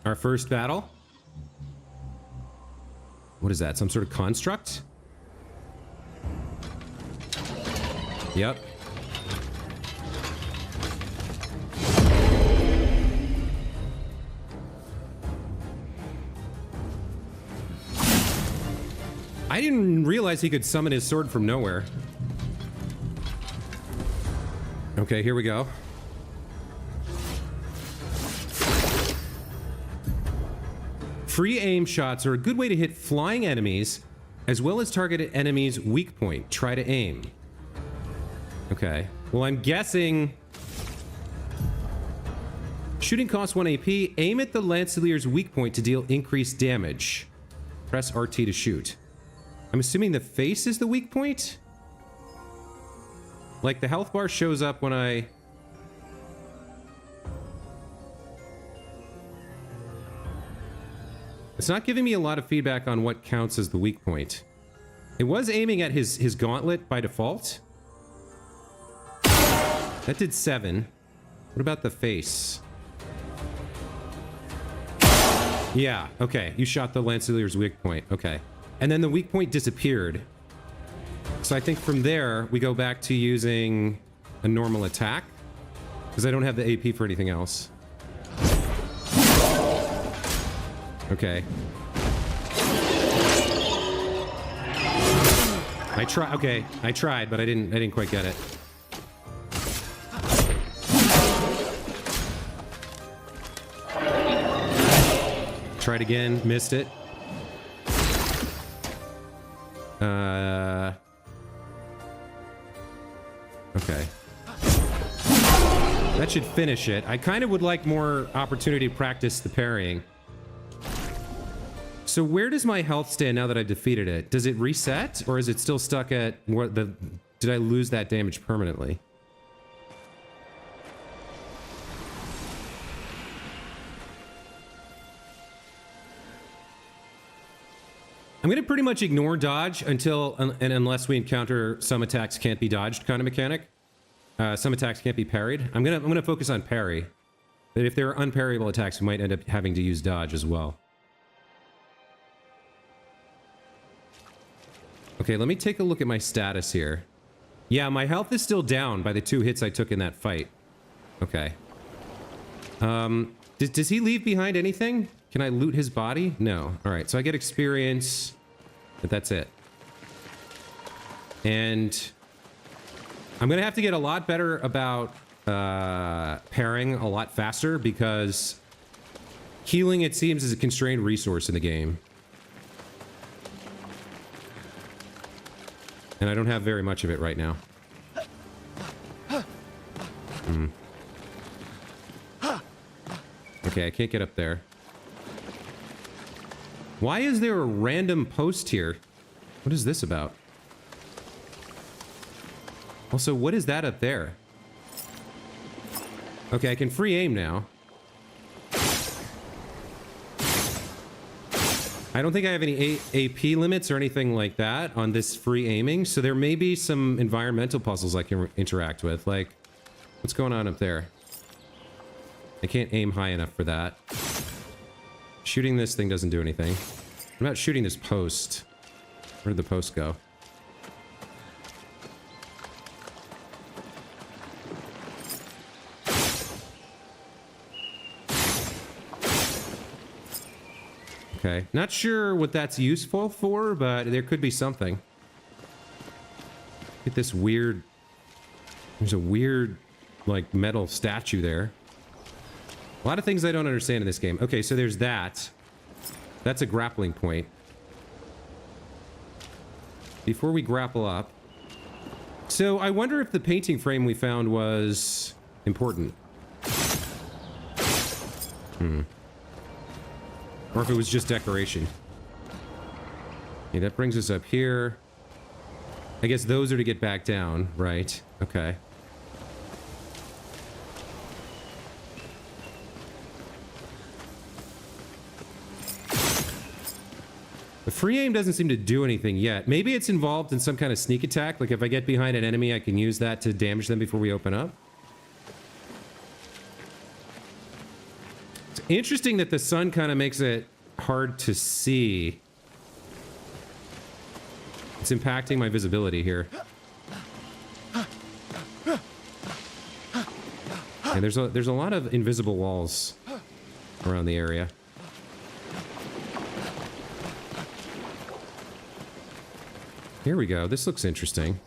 Our first battle? What is that? Some sort of construct? Yep. I didn't realize he could summon his sword from nowhere. Okay, here we go. Free aim shots are a good way to hit flying enemies, as well as target an enemy's weak point. Try to aim. Okay. Well, I'm guessing... Shooting costs 1 AP. Aim at the Lancelier's weak point to deal increased damage. Press RT to shoot. I'm assuming the face is the weak point? Like, the health bar shows up when I... It's not giving me a lot of feedback on what counts as the weak point. It was aiming at his gauntlet by default. That did 7. What about the face? Yeah, okay. You shot the Lancelier's weak point. Okay. And then the weak point disappeared. So I think from there, we go back to using a normal attack. Because I don't have the AP for anything else. Okay. I tried, but I didn't quite get it. Tried again, missed it. Okay. That should finish it. I kind of would like more opportunity to practice the parrying. So where does my health stand now that I've defeated it? Does it reset, or is it still stuck at what the... Did I lose that damage permanently? I'm going to pretty much ignore dodge until and unless we encounter some attacks can't be dodged kind of mechanic. Some attacks can't be parried. I'm gonna focus on parry. But if there are unparryable attacks, we might end up having to use dodge as well. Okay, let me take a look at my status here. Yeah, my health is still down by the 2 hits I took in that fight. Okay. Does he leave behind anything? Can I loot his body? No. Alright, so I get experience, but that's it. And I'm gonna have to get a lot better about pairing a lot faster, because healing, it seems, is a constrained resource in the game. And I don't have very much of it right now. Okay, I can't get up there. Why is there a random post here? What is this about? Also, what is that up there? Okay, I can free aim now. I don't think I have any AP limits or anything like that on this free aiming, so there may be some environmental puzzles I can interact with. Like, what's going on up there? I can't aim high enough for that. Shooting this thing doesn't do anything. What about shooting this post? Where did the post go? Okay, not sure what that's useful for, but there could be something. Get this weird... There's a weird, like, metal statue there. A lot of things I don't understand in this game. Okay, so there's that. That's a grappling point. Before we grapple up... So, I wonder if the painting frame we found was... important. Or if it was just decoration. Okay, that brings us up here. I guess those are to get back down, right? Okay. The free aim doesn't seem to do anything yet. Maybe it's involved in some kind of sneak attack. Like if I get behind an enemy, I can use that to damage them before we open up. It's interesting that the sun kind of makes it hard to see. It's impacting my visibility here. And there's a lot of invisible walls around the area. Here we go. This looks interesting.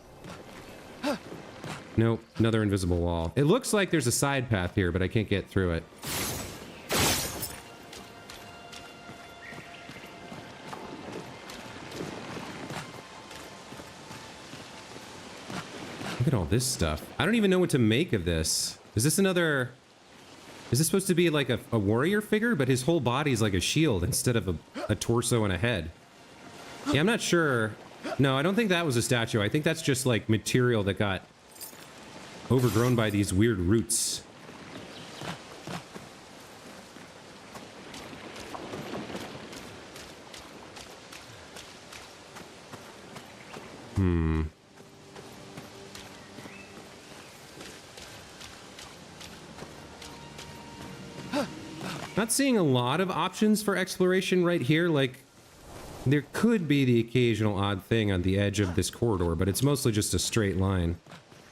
Nope, another invisible wall. It looks like there's a side path here, but I can't get through it. Look at all this stuff. I don't even know what to make of this. Is this another... Is this supposed to be like a warrior figure? But his whole body is like a shield instead of a torso and a head. Yeah, I'm not sure. No, I don't think that was a statue. I think that's just like material that got overgrown by these weird roots. Not seeing a lot of options for exploration right here. Like, there could be the occasional odd thing on the edge of this corridor, but it's mostly just a straight line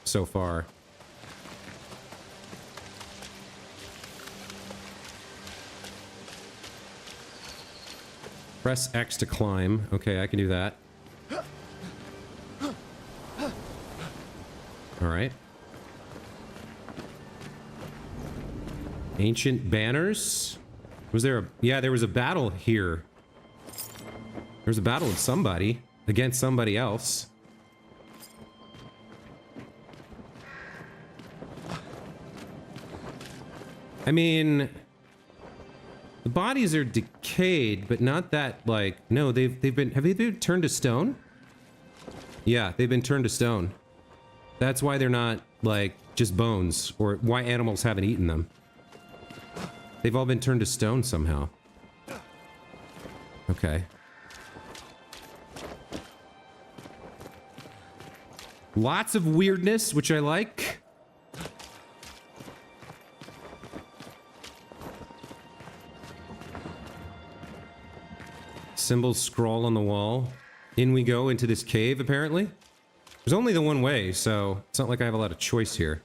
so far. Press X to climb. Okay, I can do that. All right. Ancient banners. Was there a... Yeah, there was a battle here. There was a battle with somebody against somebody else. I mean, the bodies are decayed, but not that, like... No, they've been... Have they been turned to stone? Yeah, they've been turned to stone. That's why they're not, like, just bones, or why animals haven't eaten them. They've all been turned to stone somehow. Okay. Lots of weirdness, which I like. Symbols scrawl on the wall. In we go into this cave, apparently. There's only the one way, so it's not like I have a lot of choice here.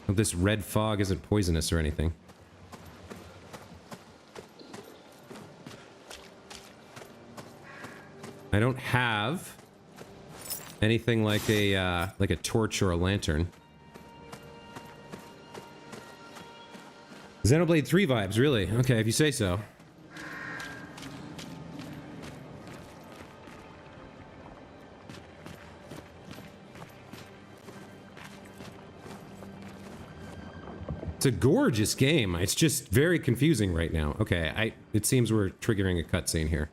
Hope this red fog isn't poisonous or anything. I don't have anything like a torch or a lantern. Xenoblade 3 vibes, really? Okay, if you say so. It's a gorgeous game. It's just very confusing right now. Okay, it seems we're triggering a cutscene here.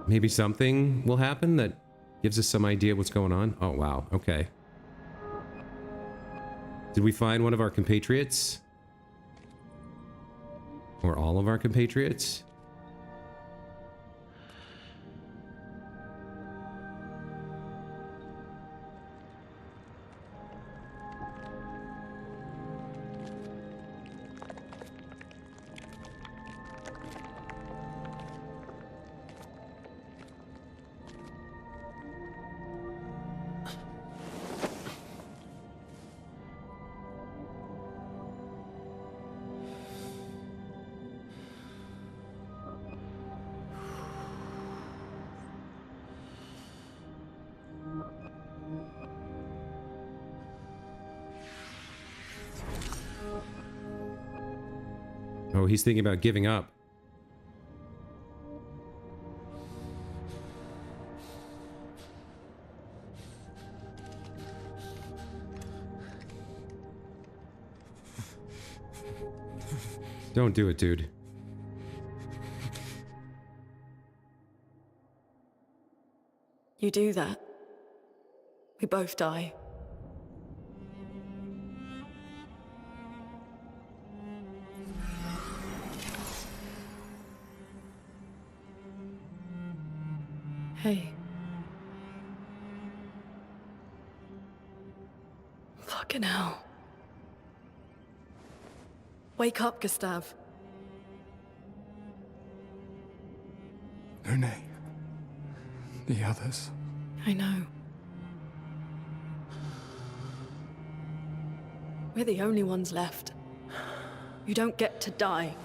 Maybe something will happen that gives us some idea what's going on. Oh, wow. Okay. Did we find one of our compatriots? Or all of our compatriots? Oh, he's thinking about giving up. Don't do it, dude. You do that, we both die. Hey. Fucking hell. Wake up, Gustave. Lune. The others. I know. We're the only ones left. You don't get to die.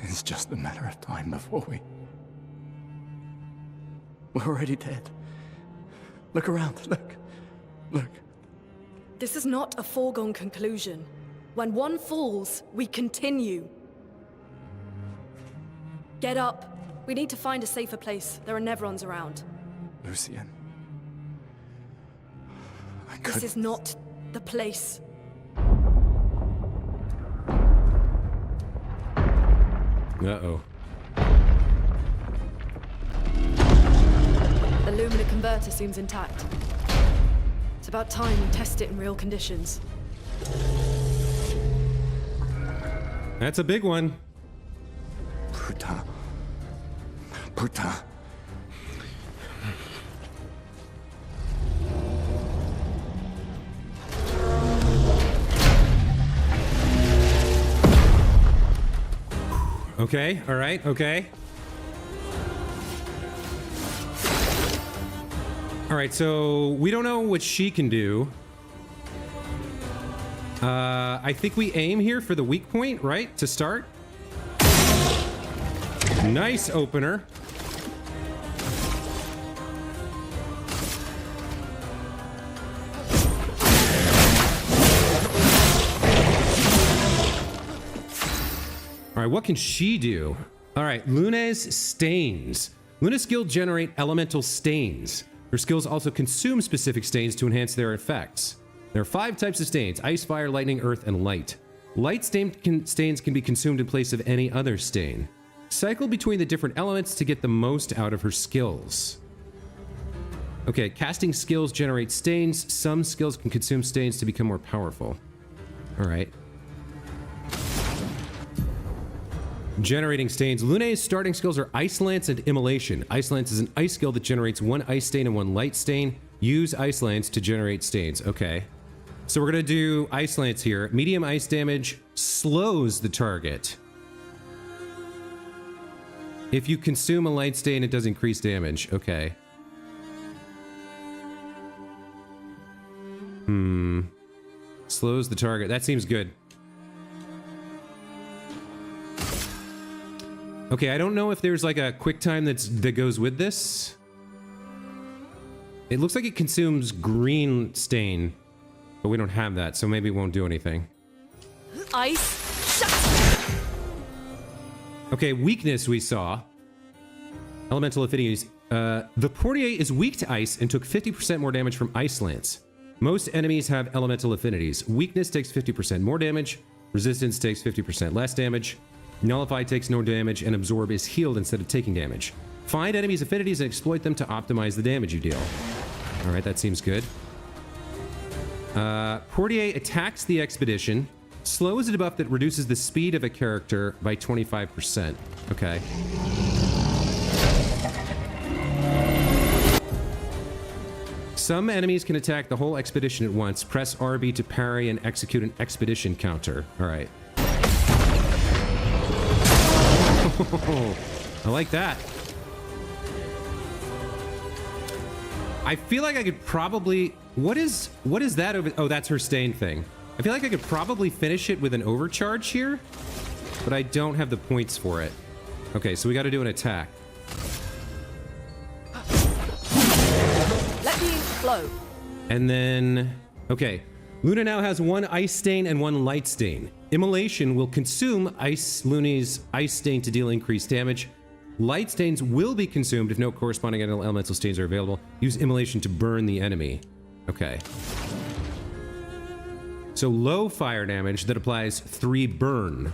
It's just a matter of time before we're already dead. Look around, look. Look. This is not a foregone conclusion. When one falls, we continue. Get up. We need to find a safer place. There are Nevrons around. Lucien. This is not the place. Uh-oh. The Lumina converter seems intact. It's about time we test it in real conditions. That's a big one. Putain. Putain. Okay, all right, okay. All right, so we don't know what she can do. I think we aim here for the weak point, right? To start. Nice opener. All right, what can she do? All right, Lune's stains. Luna's skills generate elemental stains. Her skills also consume specific stains to enhance their effects. There are 5 types of stains: ice, fire, lightning, earth, and light. Light stains can be consumed in place of any other stain. Cycle between the different elements to get the most out of her skills. Okay, casting skills generate stains. Some skills can consume stains to become more powerful. All right. Generating stains. Lune's starting skills are Ice Lance and Immolation. Ice Lance is an ice skill that generates 1 ice stain and 1 light stain. Use Ice Lance to generate stains. Okay. So we're going to do Ice Lance here. Medium ice damage slows the target. If you consume a light stain, it does increase damage. Okay. Slows the target. That seems good. Okay, I don't know if there's like a quick time that goes with this. It looks like it consumes green stain, but we don't have that, so maybe it won't do anything. Ice. Shut. Okay, weakness we saw. Elemental affinities. The Portier is weak to ice and took 50% more damage from Ice Lance. Most enemies have elemental affinities. Weakness takes 50% more damage. Resistance takes 50% less damage. Nullify takes no damage, and Absorb is healed instead of taking damage. Find enemies' affinities and exploit them to optimize the damage you deal. Alright, that seems good. Portier attacks the expedition. Slow is a debuff that reduces the speed of a character by 25%. Okay. Some enemies can attack the whole expedition at once. Press RB to parry and execute an expedition counter. Alright. I like that. I feel like I could probably... What is that over... Oh, that's her stain thing. I feel like I could probably finish it with an overcharge here, but I don't have the points for it. Okay, so we got to do an attack. Let me flow. And then... Okay. Luna now has 1 ice stain and 1 light stain. Immolation will consume Luna's ice stain to deal increased damage. Light stains will be consumed if no corresponding elemental stains are available. Use immolation to burn the enemy. Okay. So low fire damage that applies 3 burn.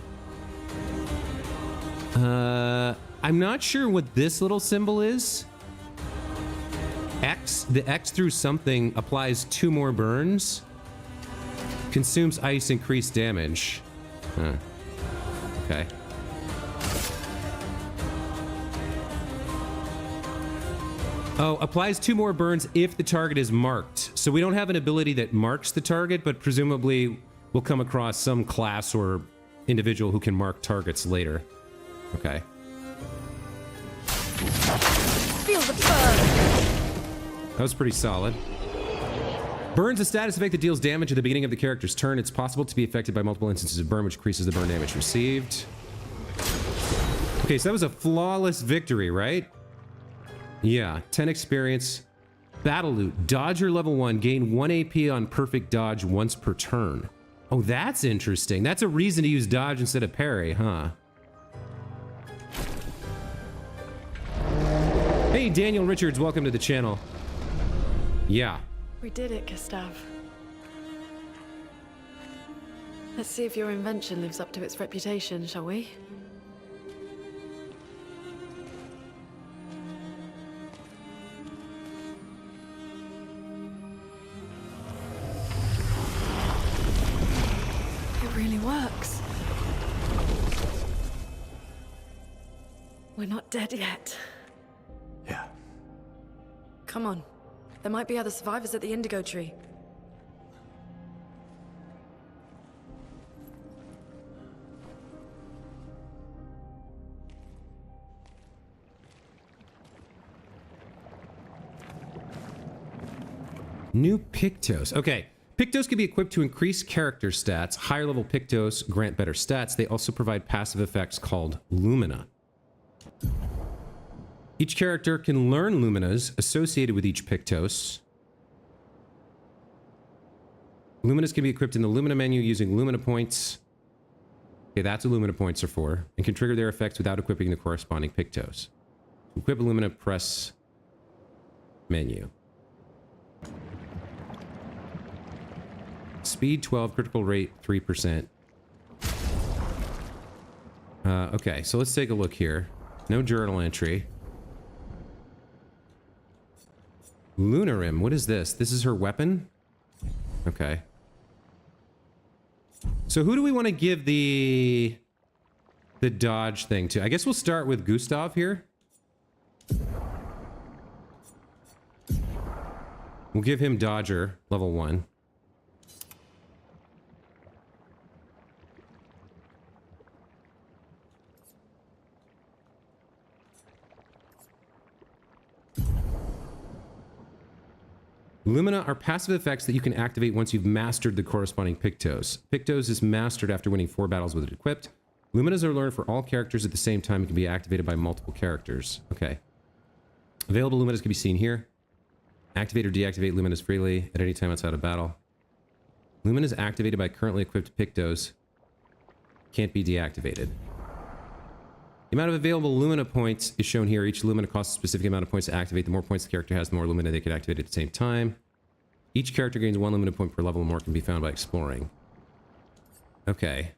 I'm not sure what this little symbol is. X, the X through something applies 2 more burns. Consumes ice, increased damage. Huh. Okay. Oh, applies 2 more burns if the target is marked. So we don't have an ability that marks the target, but presumably we'll come across some class or individual who can mark targets later. Okay. Feel the burn! That was pretty solid. Burn's a status effect that deals damage at the beginning of the character's turn. It's possible to be affected by multiple instances of burn, which increases the burn damage received. Okay, so that was a flawless victory, right? Yeah, 10 experience. Battle loot. Dodger level 1. Gain 1 AP on perfect dodge once per turn. Oh, that's interesting. That's a reason to use dodge instead of parry, huh? Hey, Daniel Richards, welcome to the channel. Yeah. We did it, Gustav. Let's see if your invention lives up to its reputation, shall we? It really works. We're not dead yet. Yeah. Come on. There might be other survivors at the Indigo Tree. New Pictos. Okay. Pictos can be equipped to increase character stats. Higher level Pictos grant better stats. They also provide passive effects called Lumina. Each character can learn Luminas associated with each Pictos. Luminas can be equipped in the Lumina menu using Lumina points. Okay, that's what Lumina points are for. And can trigger their effects without equipping the corresponding Pictos. To equip a Lumina, press menu. Speed 12, critical rate 3%. Okay, so let's take a look here. No journal entry. Lunarim, what is this? This is her weapon? Okay. So who do we want to give the dodge thing to? I guess we'll start with Gustav here. We'll give him Dodger, level 1. Lumina are passive effects that you can activate once you've mastered the corresponding Pictos. Pictos is mastered after winning 4 battles with it equipped. Luminas are learned for all characters at the same time and can be activated by multiple characters. Okay. Available Luminas can be seen here. Activate or deactivate Luminas freely at any time outside of battle. Luminas activated by currently equipped Pictos can't be deactivated. The amount of available Lumina points is shown here. Each Lumina costs a specific amount of points to activate. The more points the character has, the more Lumina they can activate at the same time. Each character gains 1 Lumina point per level, and more can be found by exploring. Okay.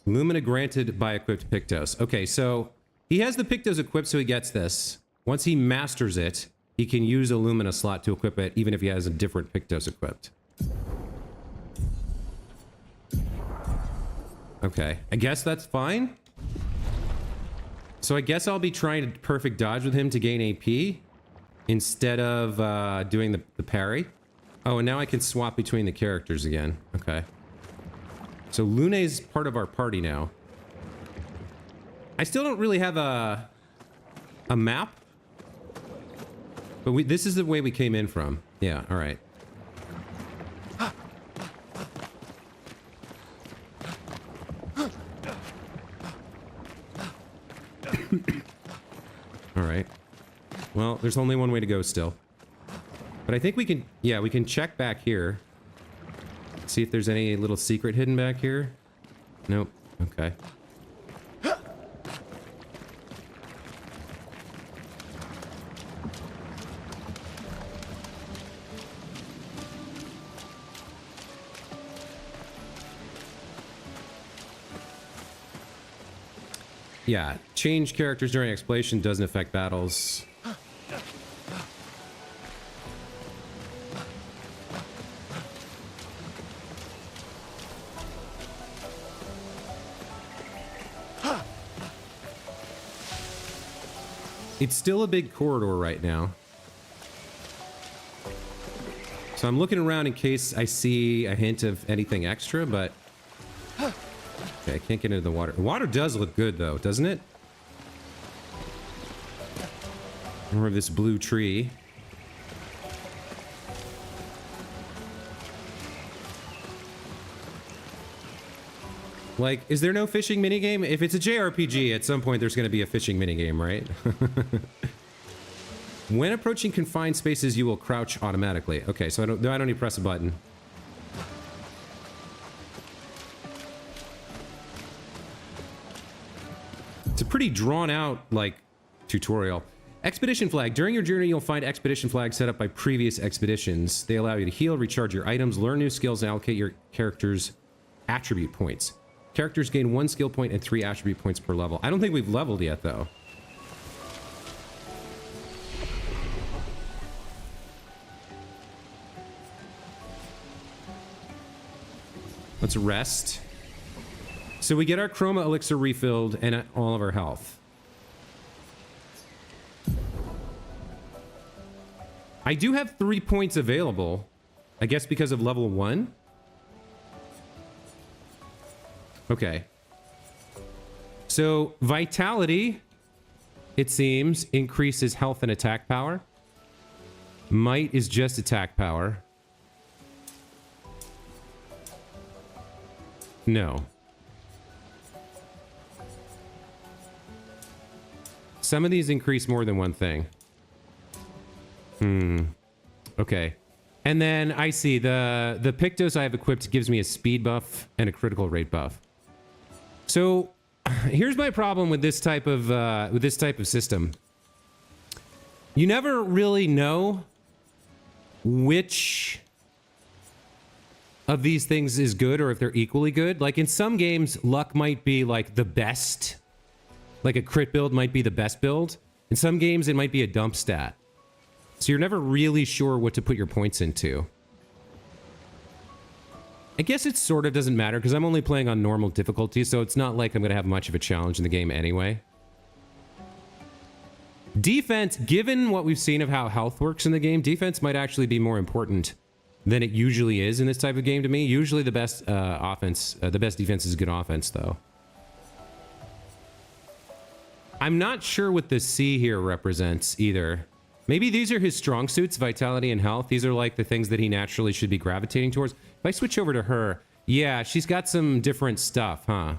Lumina granted by equipped Pictos. Okay, so he has the Pictos equipped, so he gets this. Once he masters it, he can use a Lumina slot to equip it, even if he has a different Pictos equipped. Okay, I guess that's fine. So I guess I'll be trying to perfect dodge with him to gain AP instead of doing the parry. Oh, and now I can swap between the characters again. Okay. So Lune's part of our party now. I still don't really have a map. But this is the way we came in from. Yeah, all right. All right. Well, there's only one way to go still. But I think we can, yeah, we can check back here. See if there's any little secret hidden back here. Nope. Okay. Yeah, change characters during exploration doesn't affect battles. It's still a big corridor right now. So I'm looking around in case I see a hint of anything extra, but... Okay, I can't get into the water. The water does look good, though, doesn't it? More of this blue tree. Like, is there no fishing minigame? If it's a JRPG, at some point there's going to be a fishing minigame, right? When approaching confined spaces, you will crouch automatically. Okay, so I don't need to press a button. It's a pretty drawn out, like, tutorial. Expedition flag. During your journey, you'll find expedition flags set up by previous expeditions. They allow you to heal, recharge your items, learn new skills, and allocate your character's attribute points. Characters gain 1 skill point and 3 attribute points per level. I don't think we've leveled yet, though. Let's rest. So we get our chroma elixir refilled and all of our health. I do have 3 points available. I guess because of level 1. Okay. So vitality, it seems, increases health and attack power. Might is just attack power. No. Some of these increase more than one thing. Okay. And then I see the Pictos I have equipped gives me a speed buff and a critical rate buff. So here's my problem with this type of system. You never really know which of these things is good or if they're equally good. Like in some games, luck might be like the best. Like a crit build might be the best build. In some games, it might be a dump stat. So you're never really sure what to put your points into. I guess it sort of doesn't matter because I'm only playing on normal difficulty, so it's not like I'm going to have much of a challenge in the game anyway. Defense, given what we've seen of how health works in the game, defense might actually be more important than it usually is in this type of game to me. Usually the best the best defense is good offense, though. I'm not sure what the C here represents either. Maybe these are his strong suits, vitality and health. These are like the things that he naturally should be gravitating towards. If I switch over to her, yeah, she's got some different stuff, huh?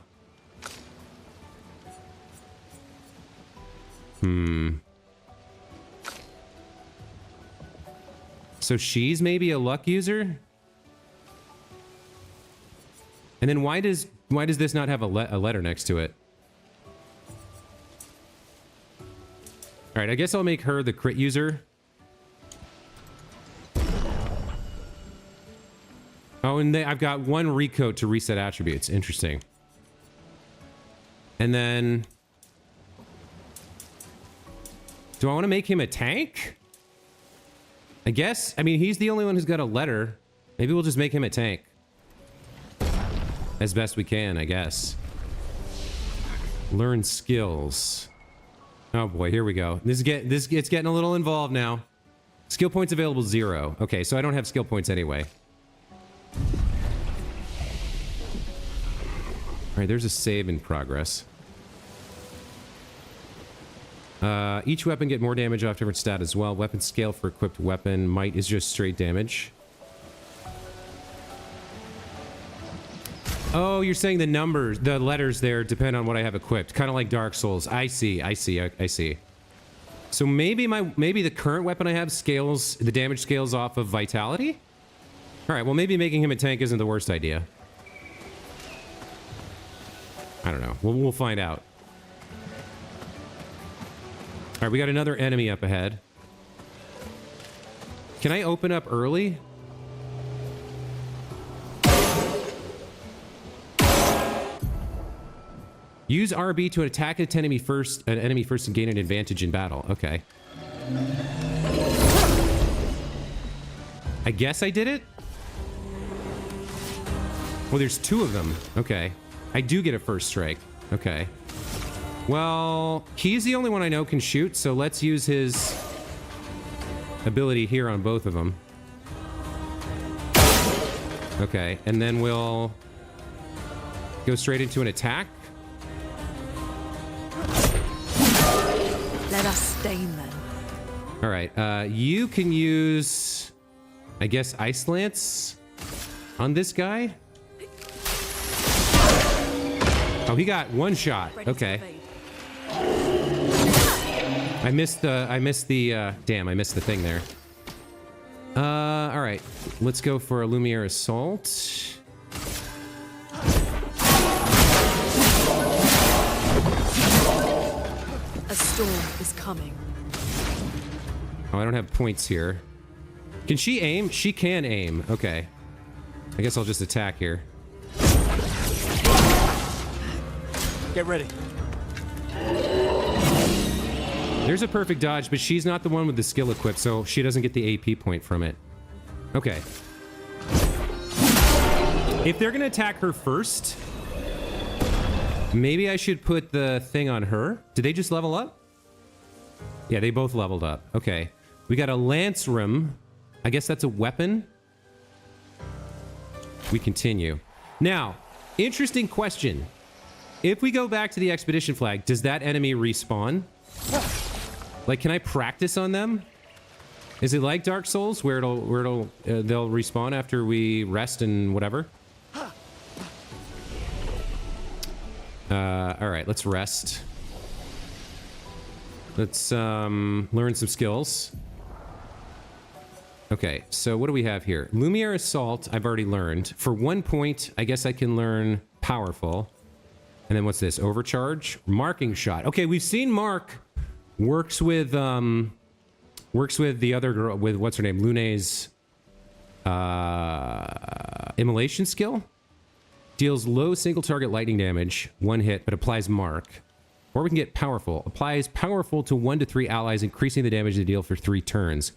So she's maybe a luck user? And then why does this not have a letter next to it? All right, I guess I'll make her the crit user. Oh, and I've got 1 recoat to reset attributes. Interesting. And then... do I want to make him a tank? I guess. I mean, he's the only one who's got a letter. Maybe we'll just make him a tank. As best we can, I guess. Learn skills. Oh boy, here we go. It's getting a little involved now. Skill points available 0. Okay, so I don't have skill points anyway. All right, there's a save in progress. Each weapon get more damage off different stat as well. Weapon scale for equipped weapon. Might is just straight damage. Oh, you're saying the numbers, the letters there depend on what I have equipped. Kind of like Dark Souls. I see. So maybe the current weapon I have scales, the damage scales off of vitality? Alright, well maybe making him a tank isn't the worst idea. I don't know. We'll find out. Alright, we got another enemy up ahead. Can I open up early? Use RB to attack an enemy first and gain an advantage in battle. Okay. I guess I did it? Well, there's two of them. Okay. I do get a first strike. Okay. Well, he's the only one I know can shoot, so let's use his ability here on both of them. Okay, and then we'll go straight into an attack. Let us stain them. All right, you can use, I guess, Ice Lance on this guy. Oh, he got one shot. Okay. I missed the damn, I missed the thing there. All right, let's go for a Lumiere Assault. A storm is coming. Oh, I don't have points here. Can she aim? She can aim. Okay. I guess I'll just attack here. Get ready. There's a perfect dodge, but she's not the one with the skill equipped, so she doesn't get the AP point from it. Okay. If they're gonna attack her first, maybe I should put the thing on her. Did they just level up? Yeah, they both leveled up. Okay. We got a Lance Rim. I guess that's a weapon. We continue. Now, interesting question. If we go back to the expedition flag, does that enemy respawn? Like, can I practice on them? Is it like Dark Souls, where they'll respawn after we rest and whatever? All right, let's rest. Let's learn some skills. Okay, so what do we have here? Lumiere Assault, I've already learned. For 1 point, I guess I can learn Powerful. And then what's this? Overcharge? Marking Shot. Okay, we've seen Mark works with the other girl, with what's her name? Lune's Immolation skill. Deals low single target lightning damage, 1 hit, but applies Mark. Or we can get Powerful. Applies Powerful to 1 to 3 allies, increasing the damage they deal for 3 turns.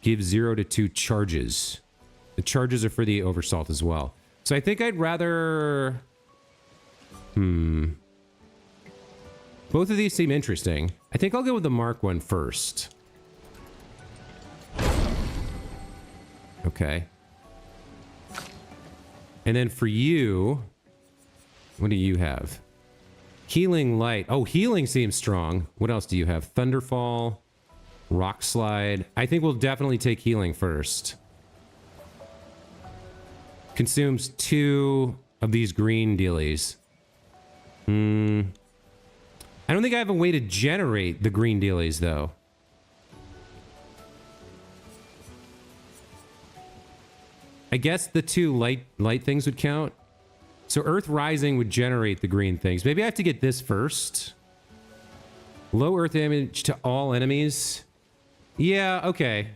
Gives 0 to 2 charges. The charges are for the Oversalt as well. So I think I'd rather... Both of these seem interesting. I think I'll go with the Mark one first. Okay. And then for you, what do you have? Healing Light. Oh, healing seems strong. What else do you have? Thunderfall, Rock Slide. I think we'll definitely take healing first. Consumes 2 of these green dealies. I don't think I have a way to generate the green dealies, though. I guess the 2 light things would count. So Earth Rising would generate the green things. Maybe I have to get this first. Low Earth damage to all enemies. Yeah, okay.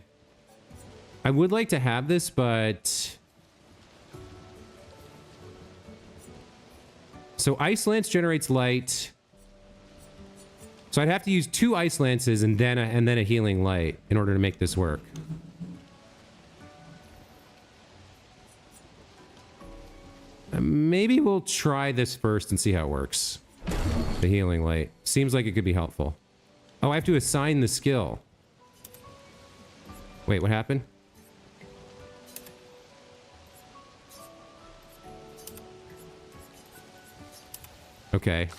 I would like to have this, but... So Ice Lance generates light. So I'd have to use 2 Ice Lances and then a Healing Light in order to make this work. Maybe we'll try this first and see how it works. The Healing Light. Seems like it could be helpful. Oh, I have to assign the skill. Wait, what happened? Okay.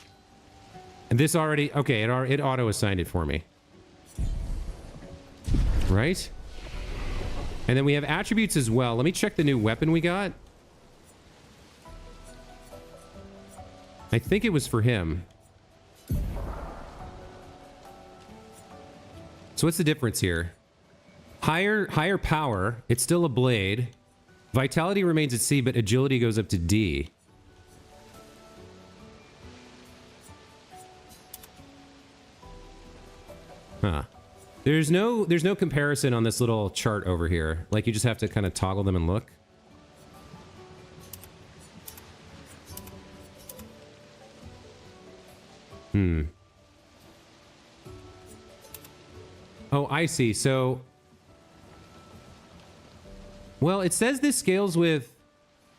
And this already... Okay, it auto-assigned it for me. Right? And then we have attributes as well. Let me check the new weapon we got. I think it was for him. So what's the difference here? Higher power. It's still a blade. Vitality remains at C, but agility goes up to D. Huh. There's no comparison on this little chart over here. Like, you just have to kind of toggle them and look. Oh, I see. So, well, it says this scales with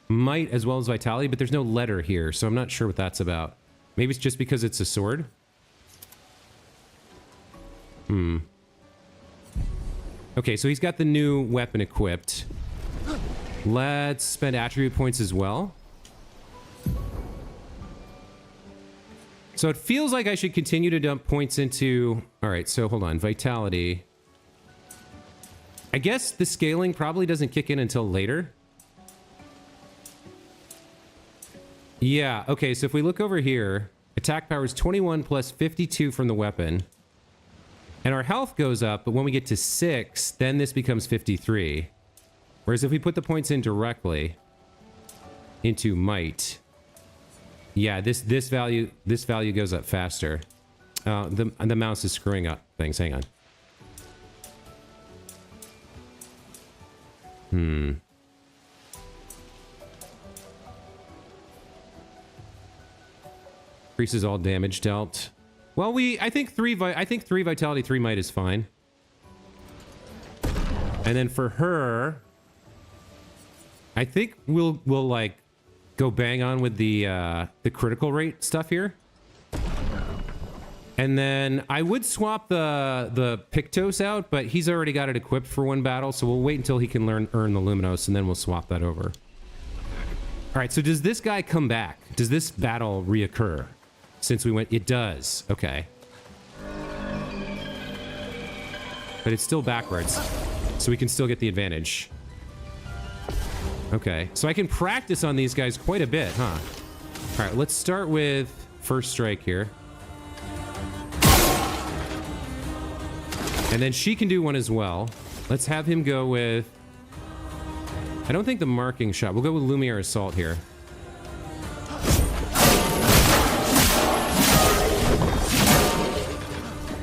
might as well as vitality, but there's no letter here, so I'm not sure what that's about. Maybe it's just because it's a sword? Okay, so he's got the new weapon equipped. Let's spend attribute points as well. So it feels like I should continue to dump points into... All right, so hold on. Vitality. I guess the scaling probably doesn't kick in until later. Yeah, okay, so if we look over here, attack power is 21 plus 52 from the weapon. And our health goes up, but when we get to 6, then this becomes 53. Whereas if we put the points in directly into might... Yeah, this value goes up faster. The mouse is screwing up things. Hang on. Increases all damage dealt. Well, I think three vitality, 3 might is fine. And then for her, I think we'll like go bang on with the critical rate stuff here. And then I would swap the Pictos out, but he's already got it equipped for one battle, so we'll wait until he can earn the Luminos, and then we'll swap that over. All right, so does this guy come back? Does this battle reoccur? Since we went... It does. Okay. But it's still backwards, so we can still get the advantage. Okay, so I can practice on these guys quite a bit, huh? All right, let's start with first strike here. And then she can do one as well. Let's have him go with... I don't think the marking shot. We'll go with Lumiere Assault here.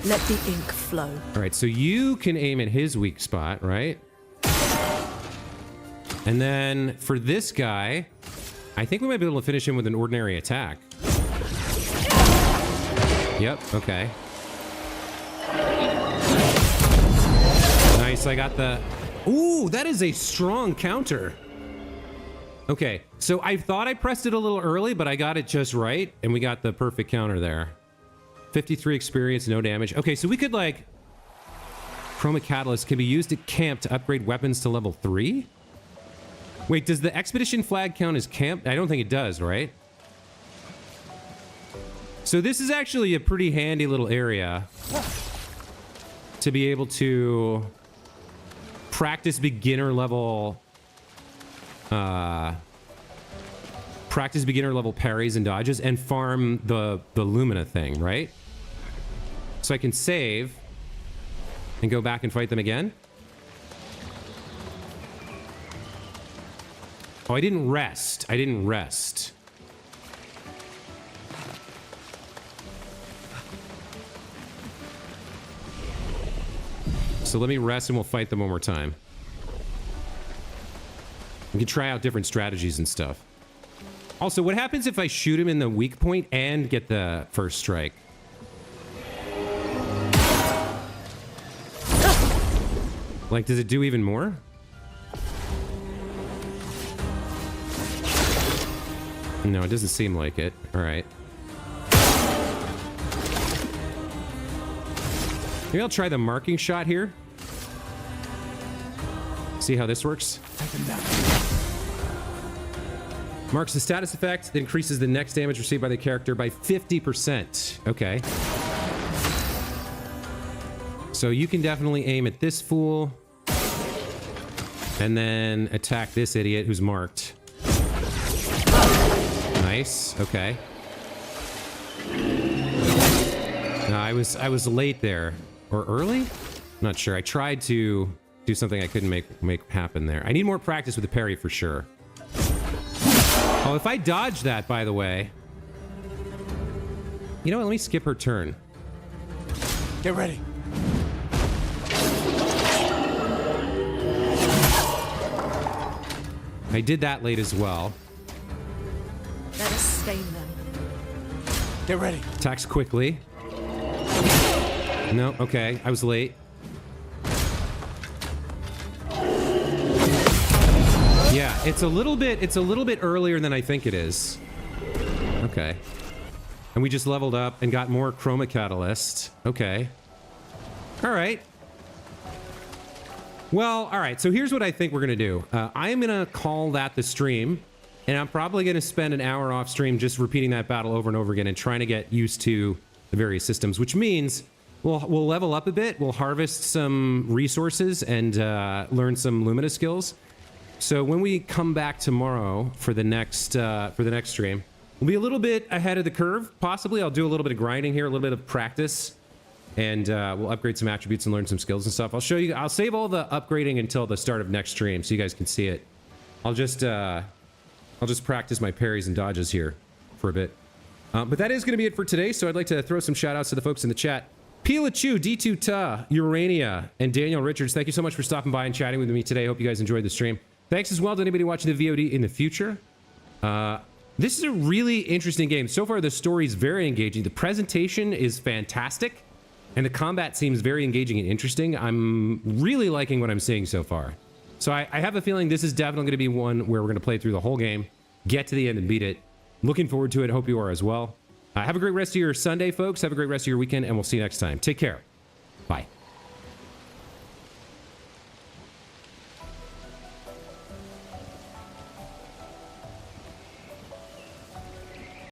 Let the ink flow. All right, so you can aim at his weak spot, right? And then for this guy, I think we might be able to finish him with an ordinary attack. Yep, okay. Nice, I got the... Ooh, that is a strong counter. Okay, so I thought I pressed it a little early, but I got it just right, and we got the perfect counter there. 53 experience, no damage. Okay, so we could, like... Chroma Catalyst can be used at camp to upgrade weapons to level 3? Wait, does the Expedition flag count as camp? I don't think it does, right? So this is actually a pretty handy little area to be able to practice beginner level parries and dodges and farm the Lumina thing, right? So I can save and go back and fight them again. Oh, I didn't rest. I didn't rest. So let me rest and we'll fight them one more time. We can try out different strategies and stuff. Also, what happens if I shoot him in the weak point and get the first strike? Like, does it do even more? No, it doesn't seem like it. All right. Maybe I'll try the marking shot here. See how this works. Marks the status effect that increases the next damage received by the character by 50%. Okay. So you can definitely aim at this fool. And then attack this idiot who's marked. Nice. Okay. No, I was late there. Or early? Not sure. I tried to do something I couldn't make happen there. I need more practice with the parry for sure. Oh, if I dodge that, by the way. You know what? Let me skip her turn. Get ready. I did that late as well. Let us stain them. Get ready. Attacks quickly. No, okay. I was late. Yeah, it's a little bit earlier than I think it is. Okay. And we just leveled up and got more chroma catalyst. Okay. All right. Well, all right. So here's what I think we're going to do. I am going to call that the stream. And I'm probably going to spend an hour off stream just repeating that battle over and over again and trying to get used to the various systems, which means we'll level up a bit. We'll harvest some resources and learn some Lumina skills. So when we come back tomorrow for the next stream, we'll be a little bit ahead of the curve. Possibly I'll do a little bit of grinding here, a little bit of practice, and we'll upgrade some attributes and learn some skills and stuff. I'll show you. I'll save all the upgrading until the start of next stream so you guys can see it. I'll just practice my parries and dodges here for a bit. But that is going to be it for today. So I'd like to throw some shout outs to the folks in the chat. Pilachu, D2 Ta, Urania, and Daniel Richards. Thank you so much for stopping by and chatting with me today. Hope you guys enjoyed the stream. Thanks as well to anybody watching the VOD in the future. This is a really interesting game. So far, the story is very engaging. The presentation is fantastic, and the combat seems very engaging and interesting. I'm really liking what I'm seeing so far. So I have a feeling this is definitely going to be one where we're going to play through the whole game, get to the end and beat it. Looking forward to it. Hope you are as well. Have a great rest of your Sunday, folks. Have a great rest of your weekend, and we'll see you next time. Take care. Bye.